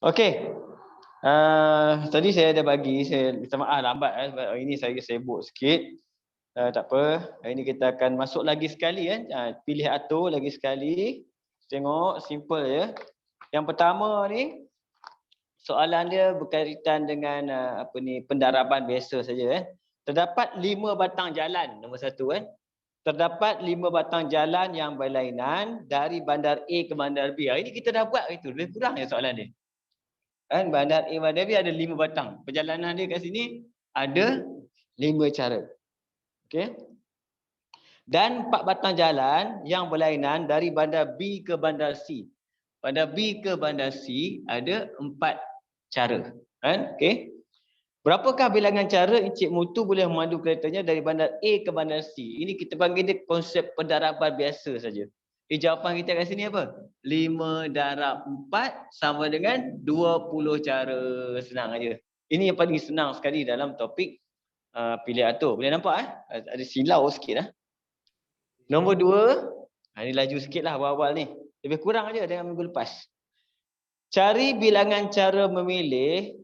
Okey. Tadi saya ada bagi, saya minta maaf lambat sebab hari ini saya sibuk sikit. Tak apa. Hari ini kita akan masuk lagi sekali pilih atur lagi sekali. Tengok simple ya. Yang pertama ni soalan dia berkaitan dengan pendaraban biasa saja . Terdapat 5 batang jalan, nombor 1 . Terdapat 5 batang jalan yang berlainan dari bandar A ke bandar B. Hari ini kita dah buat itu, lebih kurang je soalan dia. Bandar A, bandar B ada 5 batang. Perjalanan dia kat sini ada 5 cara. Okey. Dan 4 batang jalan yang berlainan dari bandar B ke bandar C. Bandar B ke bandar C ada 4 cara. Okey. Berapakah bilangan cara Encik Mutu boleh memandu keretanya dari bandar A ke bandar C? Ini kita panggil dia konsep pendaraban biasa saja. Jawapan kita kat sini apa? 5 darab 4 sama dengan 20 cara. Senang aja. Ini yang paling senang sekali dalam topik pilih atur. Boleh nampak ada silau sikit . Nombor 2, ini laju sikit lah awal-awal ni. Lebih kurang aja dengan minggu lepas. Cari bilangan cara memilih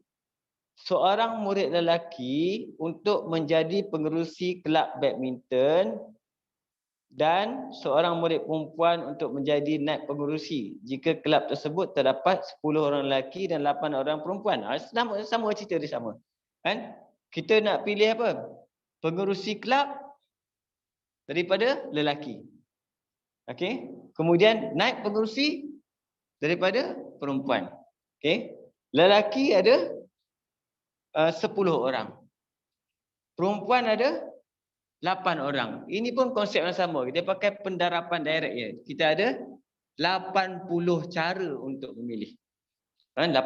seorang murid lelaki untuk menjadi pengerusi kelab badminton dan seorang murid perempuan untuk menjadi naib pengerusi jika kelab tersebut terdapat 10 orang lelaki dan 8 orang perempuan. Sama cerita dia sama. Kita nak pilih apa? Pengerusi kelab daripada lelaki. Okey. Kemudian naib pengerusi daripada perempuan. Okey. Lelaki ada 10 orang. Perempuan ada 8 orang. Ini pun konsep yang sama. Kita pakai pendaraban direct je. Kita ada 80 cara untuk memilih. 80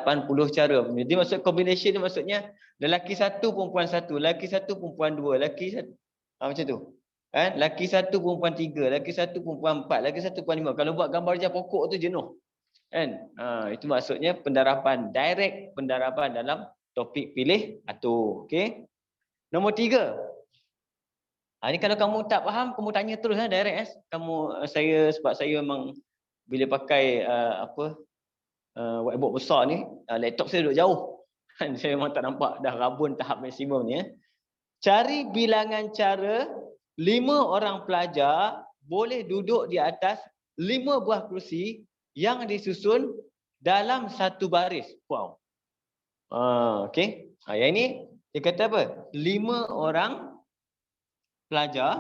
cara. Jadi maksud combination ni maksudnya lelaki 1, perempuan 1, lelaki 1, perempuan 2, lelaki 1. Macam tu. Lelaki 1, perempuan 3, lelaki 1, perempuan 4, lelaki 1, perempuan 5. Kalau buat gambar je pokok tu jenuh. Itu maksudnya pendaraban direct, pendaraban dalam topik pilih atur. Okey. Nombor 3. Ini kalau kamu tak faham, kamu tanya terus direct . Sebab saya memang bila pakai whiteboard besar ni, laptop saya duduk jauh. Saya memang tak nampak dah rabun tahap maksimum ni . Cari bilangan cara 5 orang pelajar boleh duduk di atas 5 buah kerusi yang disusun dalam satu baris. Wow. Okey. Yang ini dia kata apa? 5 orang pelajar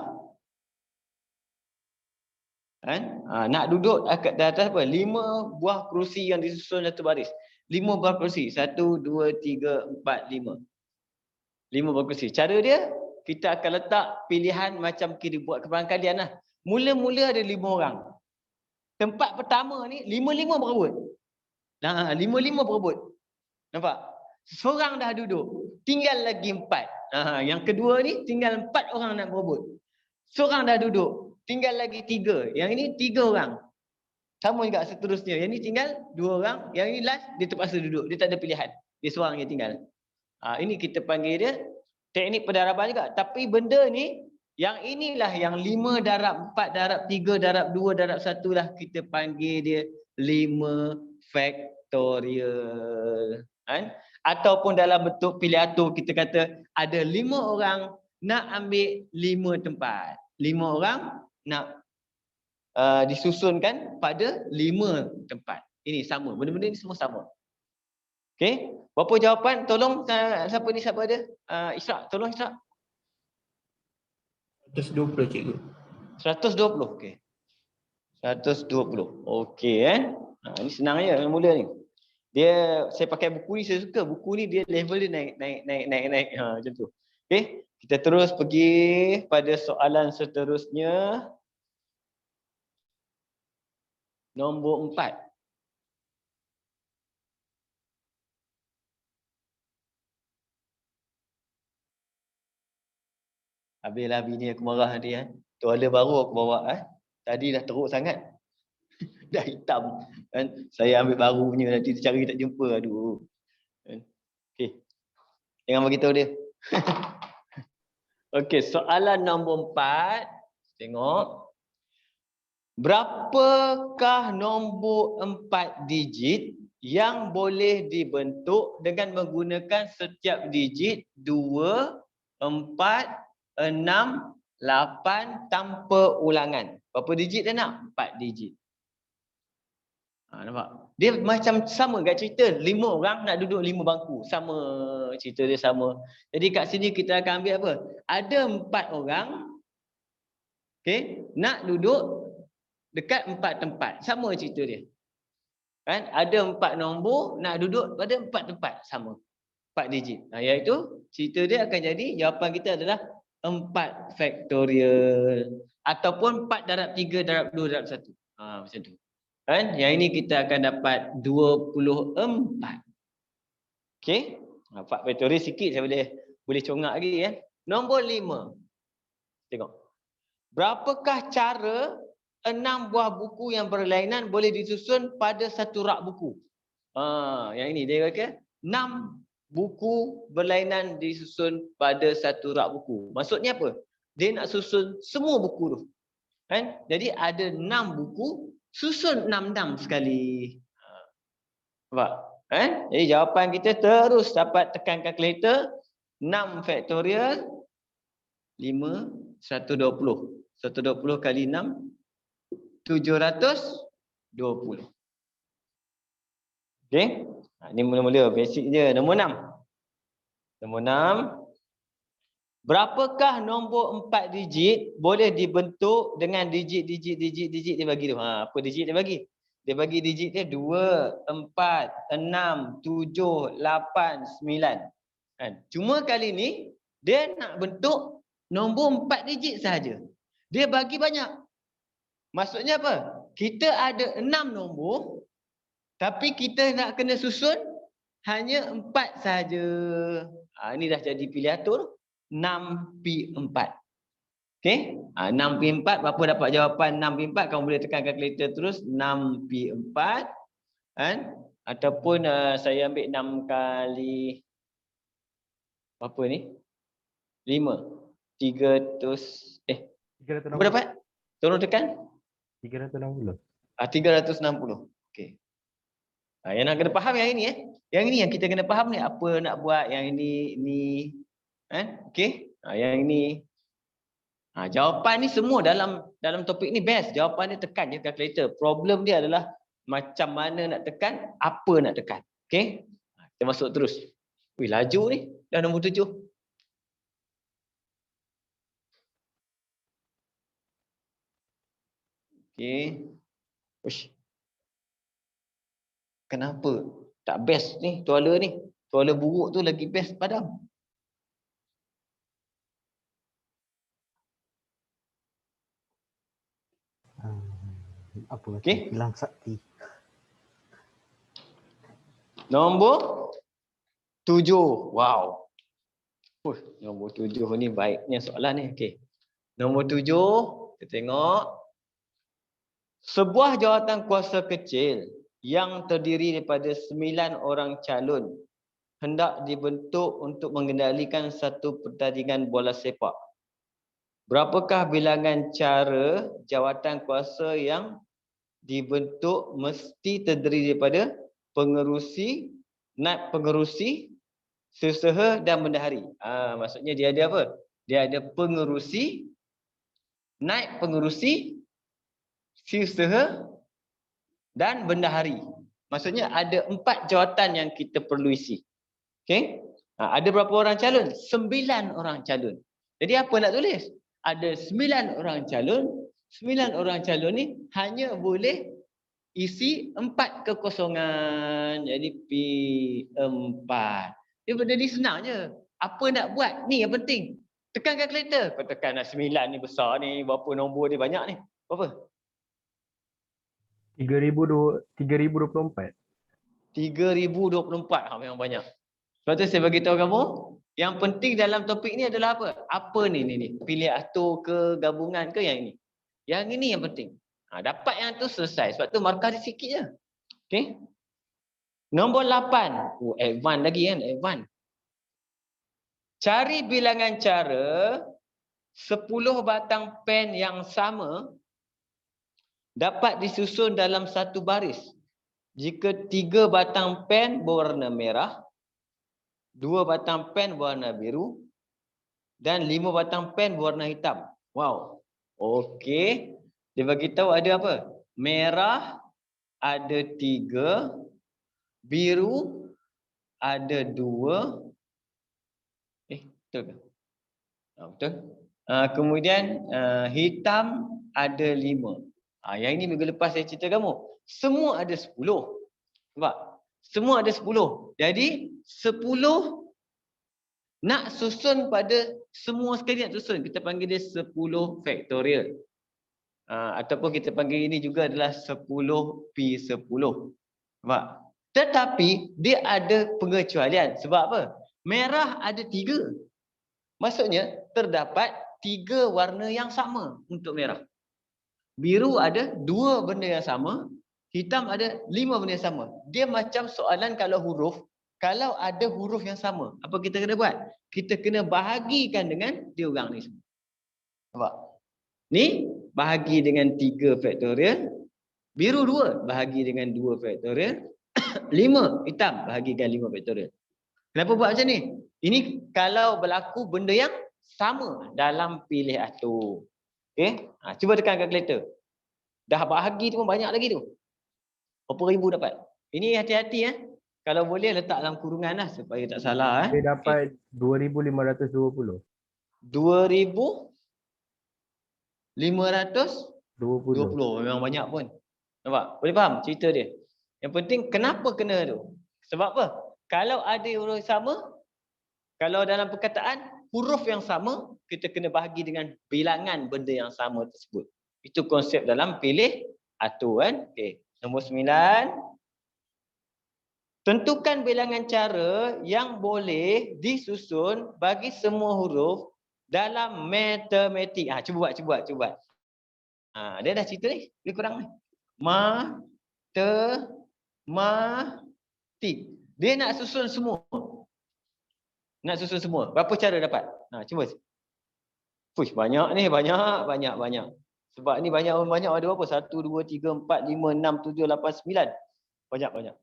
nak duduk di atas apa? 5 buah kerusi yang disusun satu baris. 5 buah kerusi. 1, 2, 3, 4, 5. 5 buah kerusi. Cara dia, kita akan letak pilihan macam kita buat keberangkalian lah. Mula-mula ada 5 orang. Tempat pertama ni 5-5 berebut. 5-5 berebut. Nampak? Seorang dah duduk. Tinggal lagi 4. Yang kedua ni tinggal 4 orang nak berebut. Seorang dah duduk. Tinggal lagi 3. Yang ini 3 orang. Sama juga seterusnya. Yang ni tinggal 2 orang. Yang ini last, dia terpaksa duduk. Dia tak ada pilihan. Dia seorang yang tinggal. Ini kita panggil dia teknik pendaraban juga. Tapi benda ni, yang inilah yang 5 darab 4 darab 3 darab 2 darab 1 lah kita panggil dia 5 faktorial. Ataupun dalam bentuk pilih atur kita kata ada 5 orang nak ambil 5 tempat. 5 orang nak disusunkan pada 5 tempat. Ini sama. Benda-benda ni semua sama. Okey. Berapa jawapan? Tolong siapa ada? Israk. Tolong Israk. 120 cikgu. 120. Okey. 120. Okey ini senang je mula ni. Saya pakai buku ni, saya suka. Buku ni dia level dia naik. Macam tu. Okey. Kita terus pergi pada soalan seterusnya. Nombor 4. Habislah bini aku marah nanti. Tuala baru aku bawa. Tadi dah teruk sangat. Dah hitam. Saya ambil barunya, nanti dia cari tak jumpa. Aduh. Okey. Jangan beritahu dia. Okey, soalan nombor 4. Tengok. Berapakah nombor 4 digit yang boleh dibentuk dengan menggunakan setiap digit 2, 4, 6, 8 tanpa ulangan. Berapa digit dia nak? 4 digit. Nampak? Dia macam sama kat cerita 5 orang nak duduk 5 bangku. Sama cerita dia sama. Jadi kat sini kita akan ambil apa? Ada 4 orang nak duduk dekat 4 tempat. Sama cerita dia. Kan? Ada 4 nombor nak duduk pada 4 tempat. Sama. 4 digit. Iaitu cerita dia akan jadi jawapan kita adalah 4 faktorial. Ataupun 4 darab 3 darab 2 darab 1. Macam tu. Kan? Yang ini kita akan dapat 24. Okey? 4 faktorial sikit saya boleh congak lagi kan. Nombor 5. Tengok. Berapakah cara 6 buah buku yang berlainan boleh disusun pada satu rak buku? Yang ini dia kata 6 buku berlainan disusun pada satu rak buku. Maksudnya apa? Dia nak susun semua buku tu. Kan? Jadi ada 6 buku, susun 6 sekali. Nampak? Jadi jawapan kita terus dapat tekan kalkulator. 6 faktorial 5, 120. 120 kali 6, 720. Okey? Ini mula-mula basic je. Nombor 6. Nombor 6. Berapakah nombor 4 digit boleh dibentuk dengan digit dia bagi tu? Apa digit dia bagi? Dia bagi digit dia 2, 4, 6, 7, 8, 9. Kan? Cuma kali ni dia nak bentuk nombor 4 digit sahaja. Dia bagi banyak. Maksudnya apa? Kita ada 6 nombor tapi kita nak kena susun hanya 4 sahaja. Ini dah jadi pilihan atur 6P4. Okey? 6P4 berapa dapat jawapan 6P4? Kamu boleh tekan kalkulator terus 6P4 kan? Ataupun saya ambil 6 kali berapa ni? 5. 300 berapa dapat? Tolong tekan. 360. 360. Okey. Yang nak kena faham yang ini Yang ini yang kita kena faham ni apa nak buat, yang ini okey. Yang ini jawapan ni semua dalam topik ni best. Jawapan dia tekan je kalkulator. Problem dia adalah macam mana nak tekan, apa nak tekan. Okey? Kita masuk terus. Wih, laju ni. Dah nombor 7. Okey. Uish. Kenapa tak best ni tuala ni? Tuala buruk tu lagi best padam. Apa Okey? hilang sakti. Nombor 7. Wow. Nombor 7 ni baiknya soalan ni. Okey. Nombor 7, kita tengok. Sebuah jawatan kuasa kecil yang terdiri daripada 9 orang calon hendak dibentuk untuk mengendalikan satu pertandingan bola sepak. Berapakah bilangan cara jawatan kuasa yang dibentuk mesti terdiri daripada pengerusi, naib pengerusi, seusaha dan bendahari. Maksudnya dia ada apa? Dia ada pengerusi, naib pengerusi, seusaha dan bendahari. Maksudnya ada 4 jawatan yang kita perlu isi. Okey? Ada berapa orang calon? 9 orang calon. Jadi apa nak tulis? Ada 9 orang calon. 9 orang calon ni hanya boleh isi 4 kekosongan. Jadi P4. Dia benda ni senang je. Apa nak buat? Ni yang penting. Tekan kalkulator. Kau tekan 9 ni besar ni. Berapa nombor dia banyak ni? Berapa? 3024. 3024. Memang banyak. Sebab tu saya bagi tahu kamu, yang penting dalam topik ni adalah apa? Apa ni? Pilih atur ke gabungan ke yang ini? Yang ini yang penting. Dapat yang tu selesai. Sebab tu markah dia sikit je. Okey. Nombor 8. Advance lagi kan? Advance. Cari bilangan cara 10 batang pen yang sama dapat disusun dalam satu baris Jika 3 batang pen berwarna merah, 2 batang pen berwarna biru, dan 5 batang pen berwarna hitam. Wow. Okey. Dia bagi tahu ada apa? Merah ada 3, biru ada 2. Betul ke? Betul. Kemudian hitam ada 5. Yang ini minggu lepas saya cerita kamu. Semua ada 10. Nampak? Semua ada 10. Jadi 10 nak susun pada semua sekali nak susun. Kita panggil dia 10 faktorial. Ataupun kita panggil ini juga adalah 10P10. Nampak? Tetapi dia ada pengecualian. Sebab apa? Merah ada 3. Maksudnya terdapat 3 warna yang sama untuk merah. Biru ada 2 benda yang sama. Hitam ada 5 benda yang sama. Dia macam soalan kalau huruf. Kalau ada huruf yang sama, apa kita kena buat? Kita kena bahagikan dengan dia orang ni semua. Nampak? Ni bahagi dengan 3 faktorial. Biru 2 bahagi dengan 2 faktorial. 5 hitam bahagikan 5 faktorial. Kenapa buat macam ni? Ini kalau berlaku benda yang sama dalam pilih atur. Okey? Cuba tekan kalkulator. Dah bahagi tu pun banyak lagi tu. Berapa ribu dapat? Ini hati-hati Kalau boleh letak dalam kurungan lah supaya tak salah Dia dapat 2,520. 2,520. Memang banyak pun. Nampak? Boleh faham cerita dia? Yang penting kenapa kena tu? Sebab apa? Kalau ada huruf sama, kalau dalam perkataan huruf yang sama, kita kena bahagi dengan bilangan benda yang sama tersebut. Itu konsep dalam pilih atur Okey. Nombor 9. Tentukan bilangan cara yang boleh disusun bagi semua huruf dalam matematik. Cuba buat. Dia dah cerita ni, lebih kurang ni. Matematik. Dia nak susun semua. Berapa cara dapat? Cuba. Push, banyak ni, banyak. Sebab ni banyak ada berapa? 1, 2, 3, 4, 5, 6, 7, 8, 9. Banyak.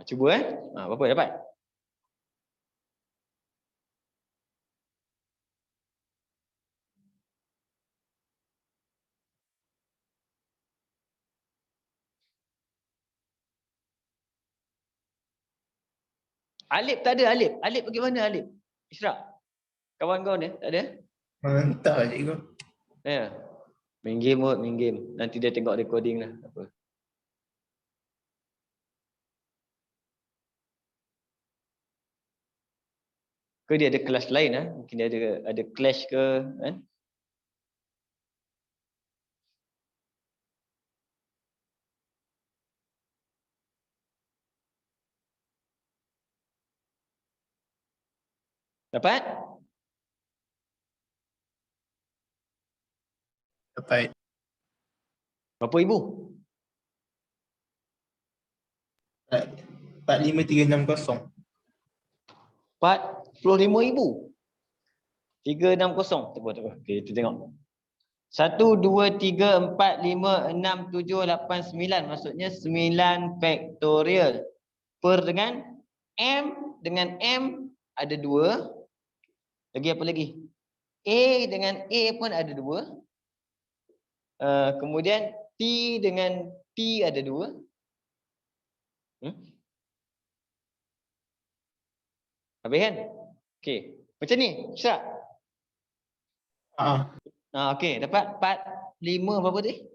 Cuba berapa dapat? Alif tak ada, Alif. Alif pergi mana Alif? Ishraq. Kawan kau ni, tak ada? Tak cikgu. Ya. Main game. Nanti dia tengok recording lah. Apa? Ke dia ada kelas lain Mungkin dia ada clash ke kan? Dapat? Dapat. Berapa ribu? 45360. 45,000. 360. Tak apa. Okey, kita tengok. 1, 2, 3, 4, 5, 6, 7, 8, 9. Maksudnya 9 faktorial. Per dengan M dengan M ada 2. Lagi apa lagi? A dengan A pun ada 2. Kemudian T dengan T ada 2. Habis kan? Okey. Macam ni, Syah. Okey, dapat 45 berapa tadi?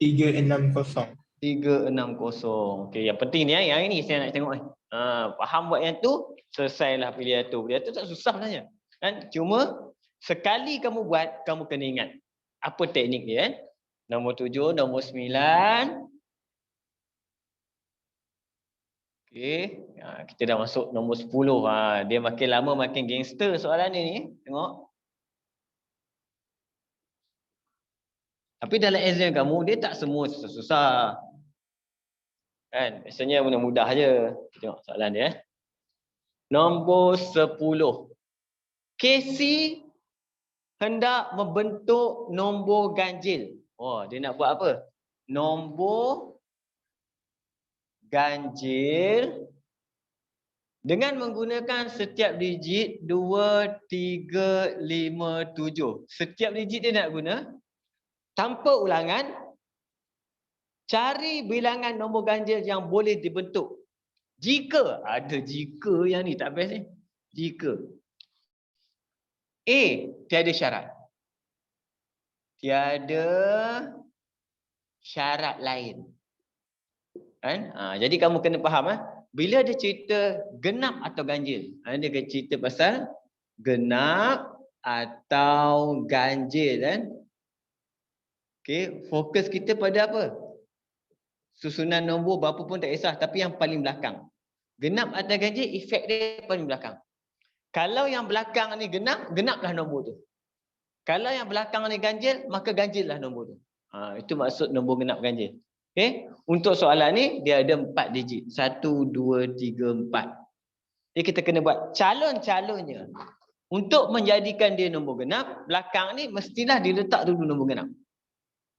360. 360. Okey, yang penting ni yang ini saya nak tengok ni. Faham buat yang tu, selesailah pilih tu. Pilih tu tak susah sebenarnya. Kan? Cuma sekali kamu buat, kamu kena ingat apa teknik dia kan? Nombor 7, nombor 9. Okey, kita dah masuk nombor 10. Dia makin lama makin gangster soalan ni. Tengok. Tapi dalam exam kamu dia tak semua susah-susah. Kan? Biasanya mudah-mudah je. Tengok soalan dia. Nombor 10. Casey hendak membentuk nombor ganjil. Oh, dia nak buat apa? Nombor ganjil dengan menggunakan setiap digit 2, 3, 5, 7. Setiap digit dia nak guna tanpa ulangan. Cari bilangan nombor ganjil yang boleh dibentuk. Jika ada jika yang ni tak best ni. Jika A tiada syarat. Tiada syarat lain. Kan? Jadi kamu kena faham bila dia cerita genap atau ganjil. Dia akan cerita pasal genap atau ganjil kan. Okey, fokus kita pada apa? Susunan nombor berapa pun tak kisah, tapi yang paling belakang. Genap atau ganjil, efek dia paling belakang. Kalau yang belakang ni genap, genaplah nombor tu. Kalau yang belakang ni ganjil, maka ganjillah nombor tu. Itu maksud nombor genap ganjil. Okey, untuk soalan ni dia ada 4 digit. 1, 2, 3, 4. Jadi kita kena buat calon-calonnya. Untuk menjadikan dia nombor genap, belakang ni mestilah diletak dulu nombor genap.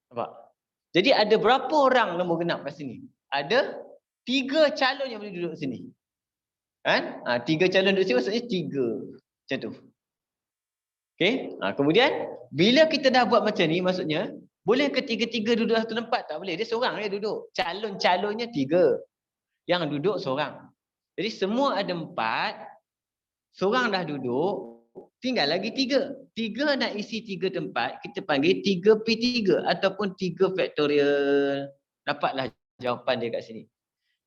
Nampak? Jadi ada berapa orang nombor genap kat sini? Ada 3 calon yang boleh duduk sini. Kan? 3 calon duduk sini maksudnya 3. Macam tu. Okey? Kemudian bila kita dah buat macam ni, maksudnya boleh ke 3-3 duduk satu tempat? Tak boleh. Dia seorang je duduk. Calon-calonnya 3. Yang duduk seorang. Jadi semua ada 4. Seorang dah duduk. Tinggal lagi 3. 3 nak isi 3 tempat. Kita panggil 3P3 ataupun 3 faktorial. Dapatlah jawapan dia kat sini.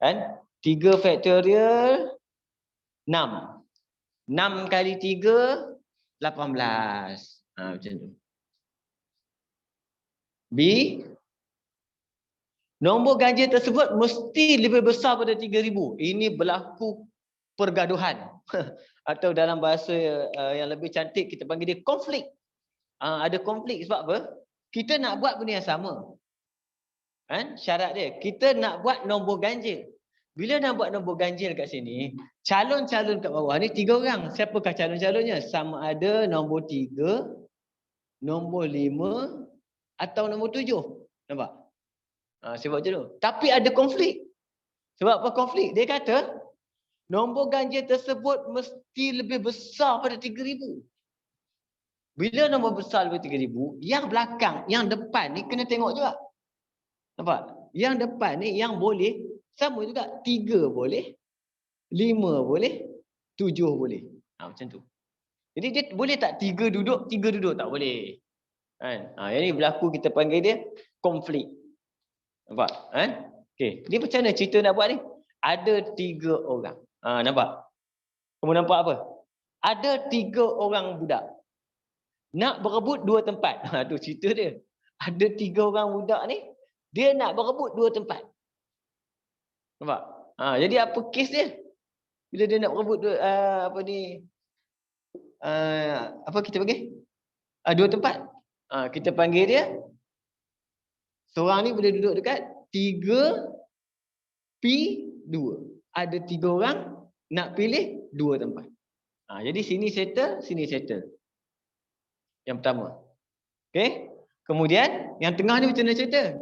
Kan? 3 faktorial 6. 6 kali 3 18. Macam tu. B. Nombor ganjil tersebut mesti lebih besar pada 3,000. Ini berlaku pergaduhan. Atau dalam bahasa yang lebih cantik kita panggil dia konflik. Ada konflik sebab apa? Kita nak buat benda yang sama. Kan? Syarat dia. Kita nak buat nombor ganjil. Bila nak buat nombor ganjil kat sini, calon-calon kat bawah ni 3 orang. Siapakah calon-calonnya? Sama ada nombor 3, nombor 5 atau nombor 7. Nampak? Sebab macam tu. Tapi ada konflik. Sebab apa konflik? Dia kata nombor ganjil tersebut mesti lebih besar pada 3,000. Bila nombor besar daripada 3,000, yang belakang, yang depan ni kena tengok juga. Nampak? Yang depan ni yang boleh sama juga. 3 boleh, 5 boleh, 7 boleh. Macam tu. Jadi dia boleh tak 3 duduk, 3 duduk? Tak boleh. Kan? Yang ni berlaku kita panggil dia konflik. Nampak? Okey. Ni macam mana cerita nak buat ni? Ada 3 orang. Nampak? Kamu nampak apa? Ada 3 orang budak. Nak berebut 2 tempat. Tu cerita dia. Ada 3 orang budak ni, dia nak berebut 2 tempat. Nampak? Jadi apa kes dia? Bila dia nak berebut apa kita panggil? 2 tempat. Kita panggil dia, seorang ni boleh duduk dekat 3P2. Ada 3 orang nak pilih 2 tempat. Jadi sini settle, sini settle. Yang pertama. Okey. Kemudian yang tengah ni macam mana cerita?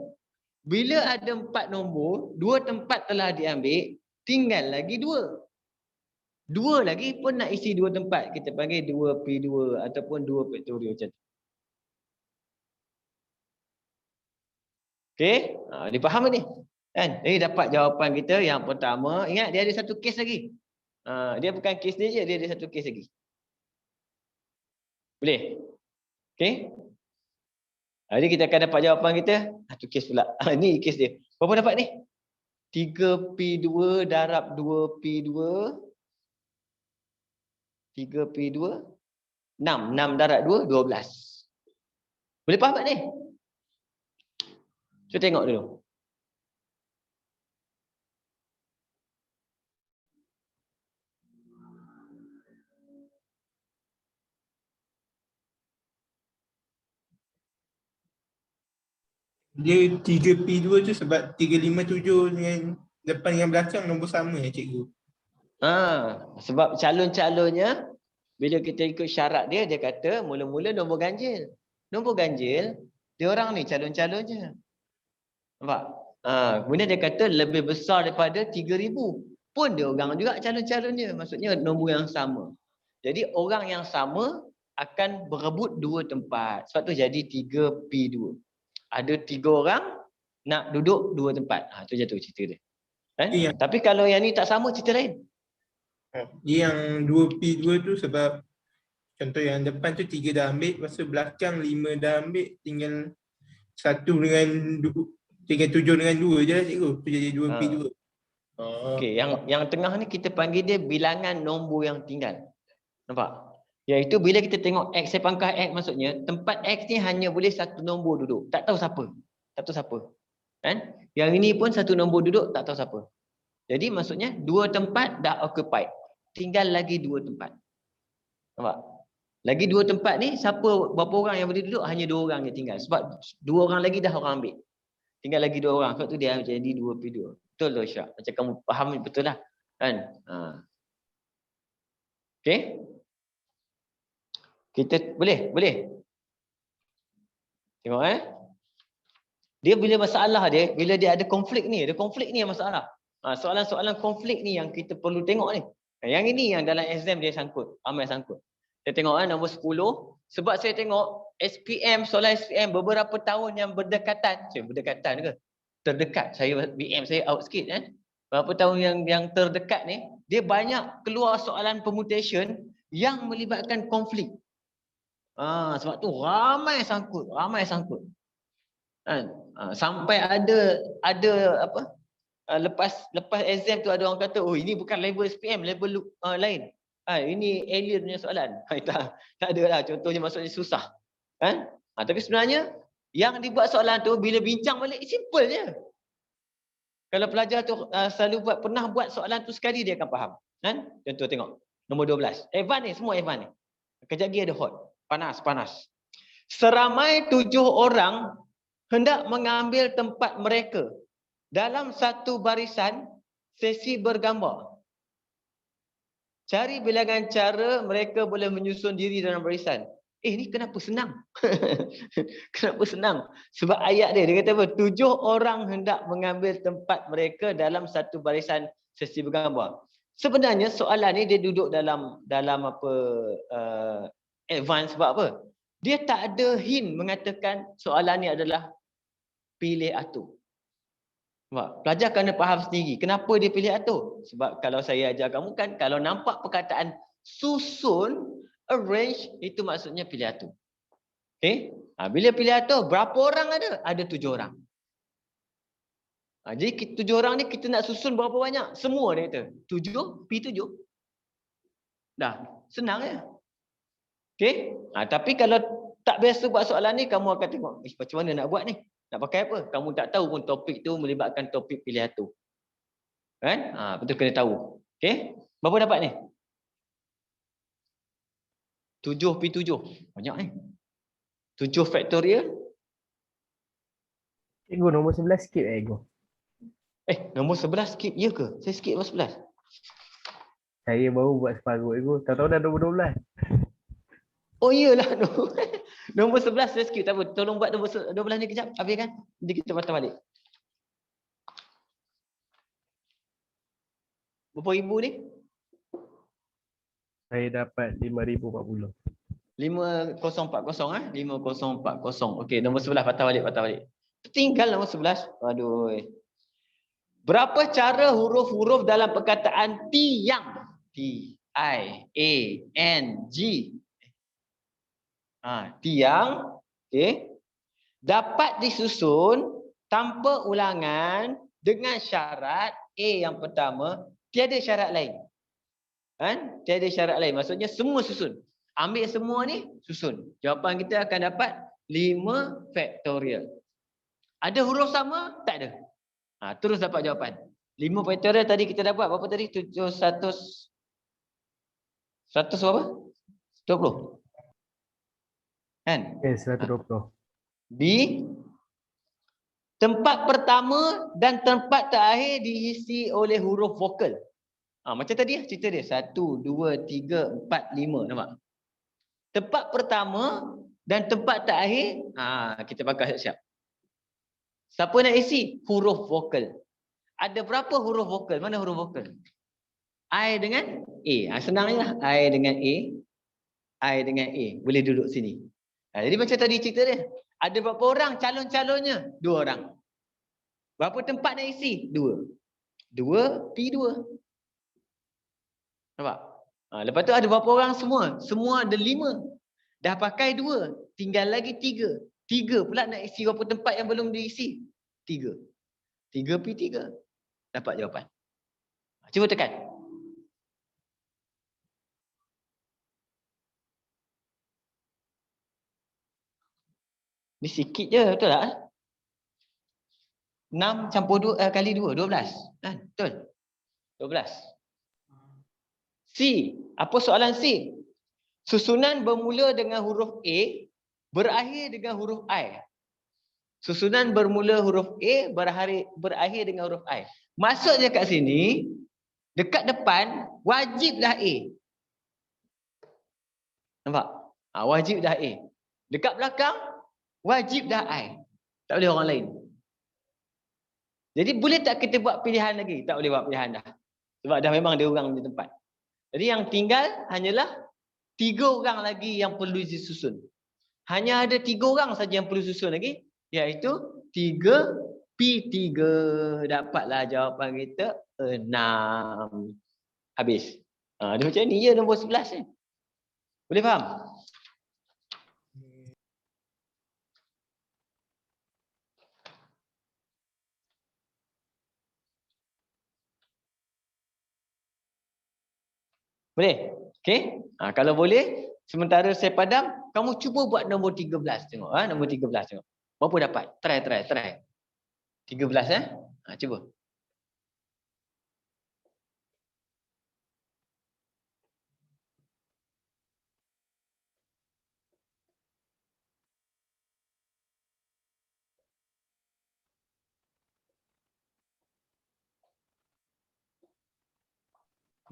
Bila ada 4 nombor, 2 tempat telah diambil, tinggal lagi 2. 2 lagi pun nak isi 2 tempat. Kita panggil 2P2 ataupun 2 faktorial macam tu. Okey, dipaham ni? Kan? Jadi dapat jawapan kita yang pertama. Ingat dia ada satu kes lagi. Dia bukan kes dia je, dia ada satu kes lagi. Boleh? Okey. Jadi kita akan dapat jawapan kita. Satu kes pula. Ni kes dia. Berapa dapat ni? 3P2 darab 2P2. 3P2. 6. 6 darab 2, 12. Boleh faham tak ni? Cuba tengok dulu. Dia 3P2 tu sebab 357 dengan depan dengan belakang nombor sama ya cikgu. Sebab calon-calonnya bila kita ikut syarat dia, dia kata mula-mula nombor ganjil. Nombor ganjil Dia orang ni calon-calon je. Nampak? Kemudian dia kata lebih besar daripada 3,000. Pun dia orang juga calon-calon dia. Maksudnya nombor yang sama. Jadi orang yang sama akan berebut 2 tempat. Sebab tu jadi 3P2. Ada 3 orang nak duduk 2 tempat. Tu jatuh cerita dia. Iya. Tapi kalau yang ni tak sama, cerita lain. Dia yang 2P2 tu sebab contoh yang depan tu 3 dah ambil, lepas tu belakang 5 dah ambil, tinggal 1 dengan 2, tinggal 7 dengan 2 je lah cikgu. Tu jadi 2P2. Okey, yang tengah ni kita panggil dia bilangan nombor yang tinggal. Nampak? Iaitu bila kita tengok X, saya pangkah X, maksudnya tempat X ni hanya boleh 1 nombor duduk. Tak tahu siapa. Tak tahu siapa. Kan? Yang ini pun 1 nombor duduk, tak tahu siapa. Jadi maksudnya 2 tempat dah occupied. Tinggal lagi 2 tempat. Nampak? Lagi 2 tempat ni, berapa orang yang boleh duduk? Hanya 2 orang yang tinggal. Sebab 2 orang lagi dah orang ambil. Tinggal lagi 2 orang. Sebab tu dia jadi 2P2. Betul loh Syak. Macam kamu faham betul lah. Kan? Okey? Kita boleh? Tengok Dia bila masalah dia, bila dia ada konflik ni yang masalah. Soalan-soalan konflik ni yang kita perlu tengok ni. Yang ini yang dalam exam dia sangkut, ramai sangkut. Saya tengok nombor 10, sebab saya tengok SPM, soalan SPM beberapa tahun yang berdekatan. Berdekatan ke? Terdekat. Saya BM saya out sikit Berapa tahun yang terdekat ni, dia banyak keluar soalan permutation yang melibatkan konflik. Sebab tu ramai sangkut. Sampai ada apa? Lepas exam tu ada orang kata, oh ini bukan level SPM, level lain. Ini alien punya soalan. Tak ada lah. Contohnya maksudnya susah. Tapi sebenarnya yang dibuat soalan tu bila bincang balik simple je. Kalau pelajar tu pernah buat soalan tu sekali, dia akan faham. Contoh tengok. Nombor 12. Advance ni, semua advance ni. Kejap lagi ada hot. Panas. Seramai 7 orang hendak mengambil tempat mereka dalam satu barisan sesi bergambar. Cari bilangan cara mereka boleh menyusun diri dalam barisan. Ni kenapa senang? Kenapa senang? Sebab ayat dia kata apa? 7 orang hendak mengambil tempat mereka dalam satu barisan sesi bergambar. Sebenarnya soalan ni dia duduk dalam apa advance sebab apa? Dia tak ada hint mengatakan soalan ni adalah pilih atur. Pelajar kena faham sendiri. Kenapa dia pilih atur? Sebab kalau saya ajar kamu kan, kalau nampak perkataan susun, arrange, itu maksudnya pilih atur. Okay? Bila pilih atur, berapa orang ada? Ada 7 orang. Jadi 7 orang ni kita nak susun berapa banyak? Semua dia kata. 7, P7. Dah, senang ya. Okay? Tapi kalau tak biasa buat soalan ni, kamu akan tengok, macam mana nak buat ni? Nak pakai apa? Kamu tak tahu pun topik tu melibatkan topik pilih atur. Kan? Betul kena tahu. Okay? Berapa dapat ni? 7P7. Banyak ni. 7 faktorial. Cikgu, nombor 11 skip cikgu. Nombor 11 skip. Ya ke? Saya skip nombor 11. Saya baru buat separuh cikgu. Tahu-tahu dah nombor 12. Oh iyalah. Nombor 11 saya skip. Tak apa. Tolong buat nombor 12 ni kejap. Habiskan. Nanti kita patah balik. Berapa ribu ni? Saya dapat 5,040. 5040 5040. Okey, nombor 11 patah balik. Tinggal nombor 11. Aduh. Berapa cara huruf-huruf dalam perkataan tiang? T, I, A, N, G. Tiang, okey. Dapat disusun tanpa ulangan dengan syarat A yang pertama, tiada syarat lain. Tiada syarat lain. Maksudnya semua susun. Ambil semua ni, susun. Jawapan kita akan dapat 5 faktorial. Ada huruf sama? Tak ada. Terus dapat jawapan. 5 faktorial tadi kita dapat berapa tadi? 100 berapa? 20. Kan? 120. B. Tempat pertama dan tempat terakhir diisi oleh huruf vokal. Macam tadi cerita dia. 1, 2, 3, 4, 5. Nampak? Tempat pertama dan tempat terakhir, kita pakai siap-siap. Siapa nak isi? Huruf vokal. Ada berapa huruf vokal? Mana huruf vokal? I dengan A. Senang je lah. I dengan A. I dengan A. Boleh duduk sini. Jadi macam tadi cerita dia. Ada berapa orang calon-calonnya? 2 orang. Berapa tempat nak isi? 2. 2 P2. Nampak? Lepas tu ada berapa orang semua? Semua ada 5. Dah pakai 2. Tinggal lagi 3. 3 pula nak isi berapa tempat yang belum diisi? 3. 3 P3. Dapat jawapan. Cuba tekan. Ni sikit je, betul tak? 6 campur 2 kali 2, 12. Kan? Betul? 12. C. Apa soalan C? Susunan bermula dengan huruf A, berakhir dengan huruf I. Susunan bermula huruf A, berakhir dengan huruf I. Maksudnya kat sini, dekat depan, wajib dah A. Nampak? Wajib dah A. Dekat belakang, wajib dah I. Tak boleh orang lain. Jadi boleh tak kita buat pilihan lagi? Tak boleh buat pilihan dah. Sebab dah memang dia orang di tempat. Jadi yang tinggal hanyalah 3 orang lagi yang perlu disusun. Hanya ada 3 orang saja yang perlu susun lagi. Iaitu 3P3. Dapatlah jawapan kita 6. Habis. Dia macam ni je nombor 11 ni. Boleh faham? Boleh? Okey? Kalau boleh, sementara saya padam, kamu cuba buat nombor 13 tengok. Nombor 13 tengok. Berapa dapat? Try. 13 cuba.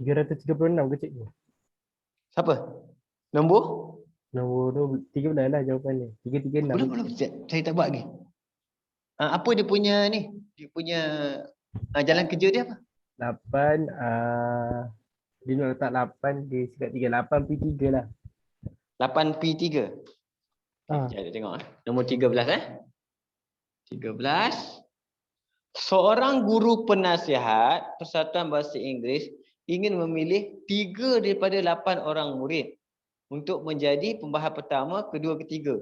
RM336 ke cikgu? Siapa? Nombor? Nombor tu 13 lah jawapan dia. 336. Belum. Saya tak buat lagi. Apa dia punya ni? Dia punya jalan kerja dia apa? 8, dia nak letak 8, dia sikat 3. 8P3 lah. 8P3. Sekejap tengok. Nombor 13 13. Seorang guru penasihat Persatuan Bahasa Inggeris ingin memilih 3 daripada 8 orang murid untuk menjadi pembahas pertama, kedua, ketiga.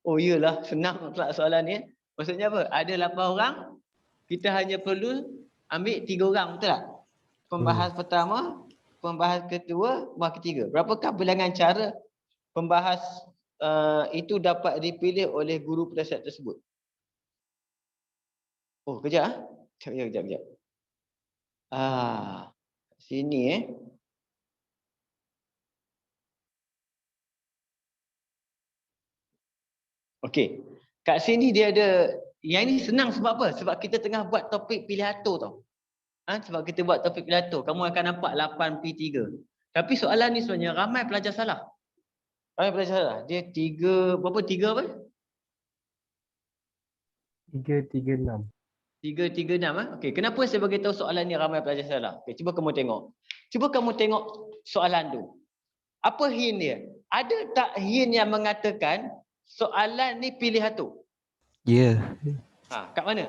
Oh iyalah, senang pula soalan ni. Maksudnya apa? Ada 8 orang, kita hanya perlu ambil 3 orang, betul tak? Pembahas pertama, pembahas kedua, pembahas ketiga. Berapakah bilangan cara pembahas itu dapat dipilih oleh guru penasihat tersebut? Oh, kejap. Kejap. Sini Okey. Kat sini dia ada, yang ini senang sebab apa? Sebab kita tengah buat topik pilih atur tau. Sebab kita buat topik pilih atur, kamu akan nampak 8P3. Tapi soalan ni sebenarnya ramai pelajar salah. Dia 3 berapa? 3 apa? 336. 336 Okey, kenapa saya bagi tahu soalan ni ramai pelajar salah? Okey, cuba kamu tengok. Soalan tu. Apa hint dia? Ada tak hint yang mengatakan soalan ni pilih atur? Ya. Kat mana?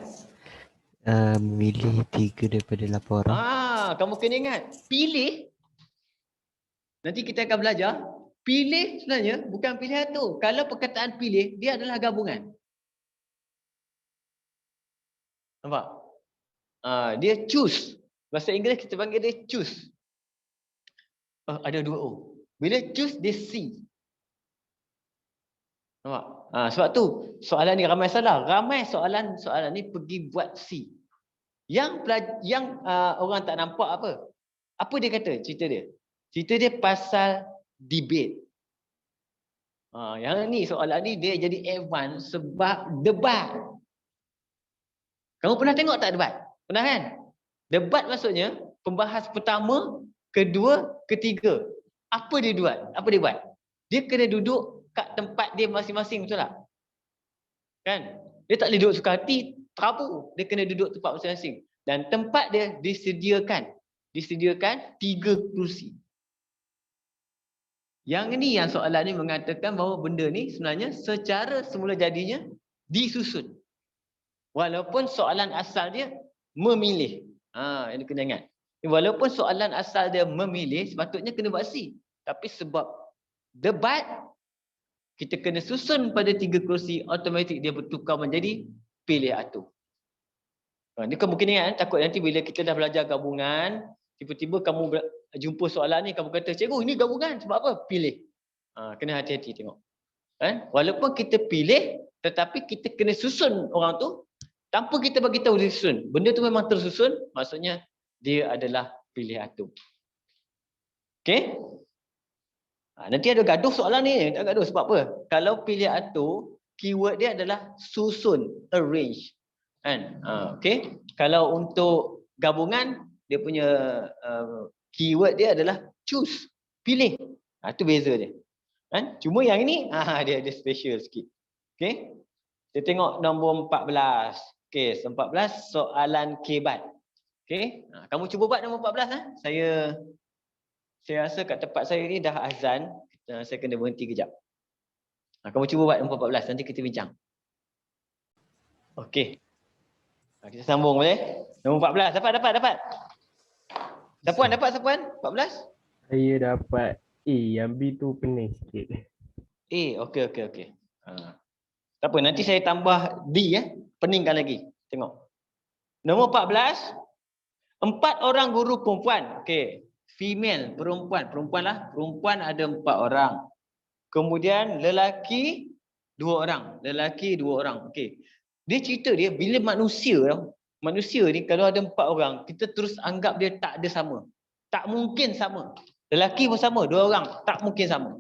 Milih 3 daripada 8 orang. Kamu kena ingat. Pilih. Nanti kita akan belajar. Pilih sebenarnya bukan pilih atur. Kalau perkataan pilih, dia adalah gabungan. Nampak? Dia choose. Bahasa Inggeris kita panggil dia choose. Ada 2 O. Bila choose, dia C. Nampak? Sebab tu soalan ni ramai salah. Ramai soalan ni pergi buat C. Yang orang tak nampak apa? Apa dia kata cerita dia? Cerita dia pasal debate. Yang ni soalan ni dia jadi advance sebab debat. Kamu pernah tengok tak debat? Pernah kan? Debat maksudnya pembahas pertama, kedua, ketiga. Apa dia buat? Dia kena duduk kat tempat dia masing-masing, betul tak? Kan? Dia tak boleh duduk suka hati, terabur. Dia kena duduk tempat masing-masing. Dan tempat dia disediakan 3 kerusi. Yang ni yang soalan ni mengatakan bahawa benda ni sebenarnya secara semula jadinya disusun. Walaupun soalan asal dia memilih. Ini kena ingat. Walaupun soalan asal dia memilih, sepatutnya kena buat C. Tapi sebab debat, kita kena susun pada 3 kerusi, automatik dia bertukar menjadi pilih atur. Ini kamu kena ingat, takut nanti bila kita dah belajar gabungan, tiba-tiba kamu jumpa soalan ni, kamu kata, cikgu ini gabungan, sebab apa? Pilih. Kena hati-hati tengok. Walaupun kita pilih, tetapi kita kena susun orang tu, tanpa kita bagi tahu dia susun. Benda tu memang tersusun, maksudnya dia adalah pilih atur. Okey? Nanti ada gaduh soalan ni, tak gaduh sebab apa? Kalau pilih atur, keyword dia adalah susun, arrange. Kan? Okey? Kalau untuk gabungan, dia punya keyword dia adalah choose, pilih. Itu beza dia. Kan? Cuma yang ini, dia ada special sikit. Okey? Kita tengok nombor 14. Okey, 14 soalan kebat. Okey? Kamu cuba buat nombor 14. Saya rasa kat tempat saya ni dah azan. Saya kena berhenti kejap. Kamu cuba buat nombor 14. Nanti kita bincang. Okey. Kita sambung boleh? Nombor 14. Dapat. Sapuan dapat Sapuan? 14? Saya dapat A. Yang B tu pening sikit. A. Okey. Tak apa, nanti saya tambah D peningkan lagi. Tengok. Nombor 14. 4 orang guru perempuan. Okey. Female, perempuan. Perempuan ada 4 orang. Kemudian lelaki 2 orang. Okey. Dia cerita dia bila manusia ni kalau ada 4 orang, kita terus anggap dia tak ada sama. Tak mungkin sama. Lelaki pun sama, 2 orang, tak mungkin sama.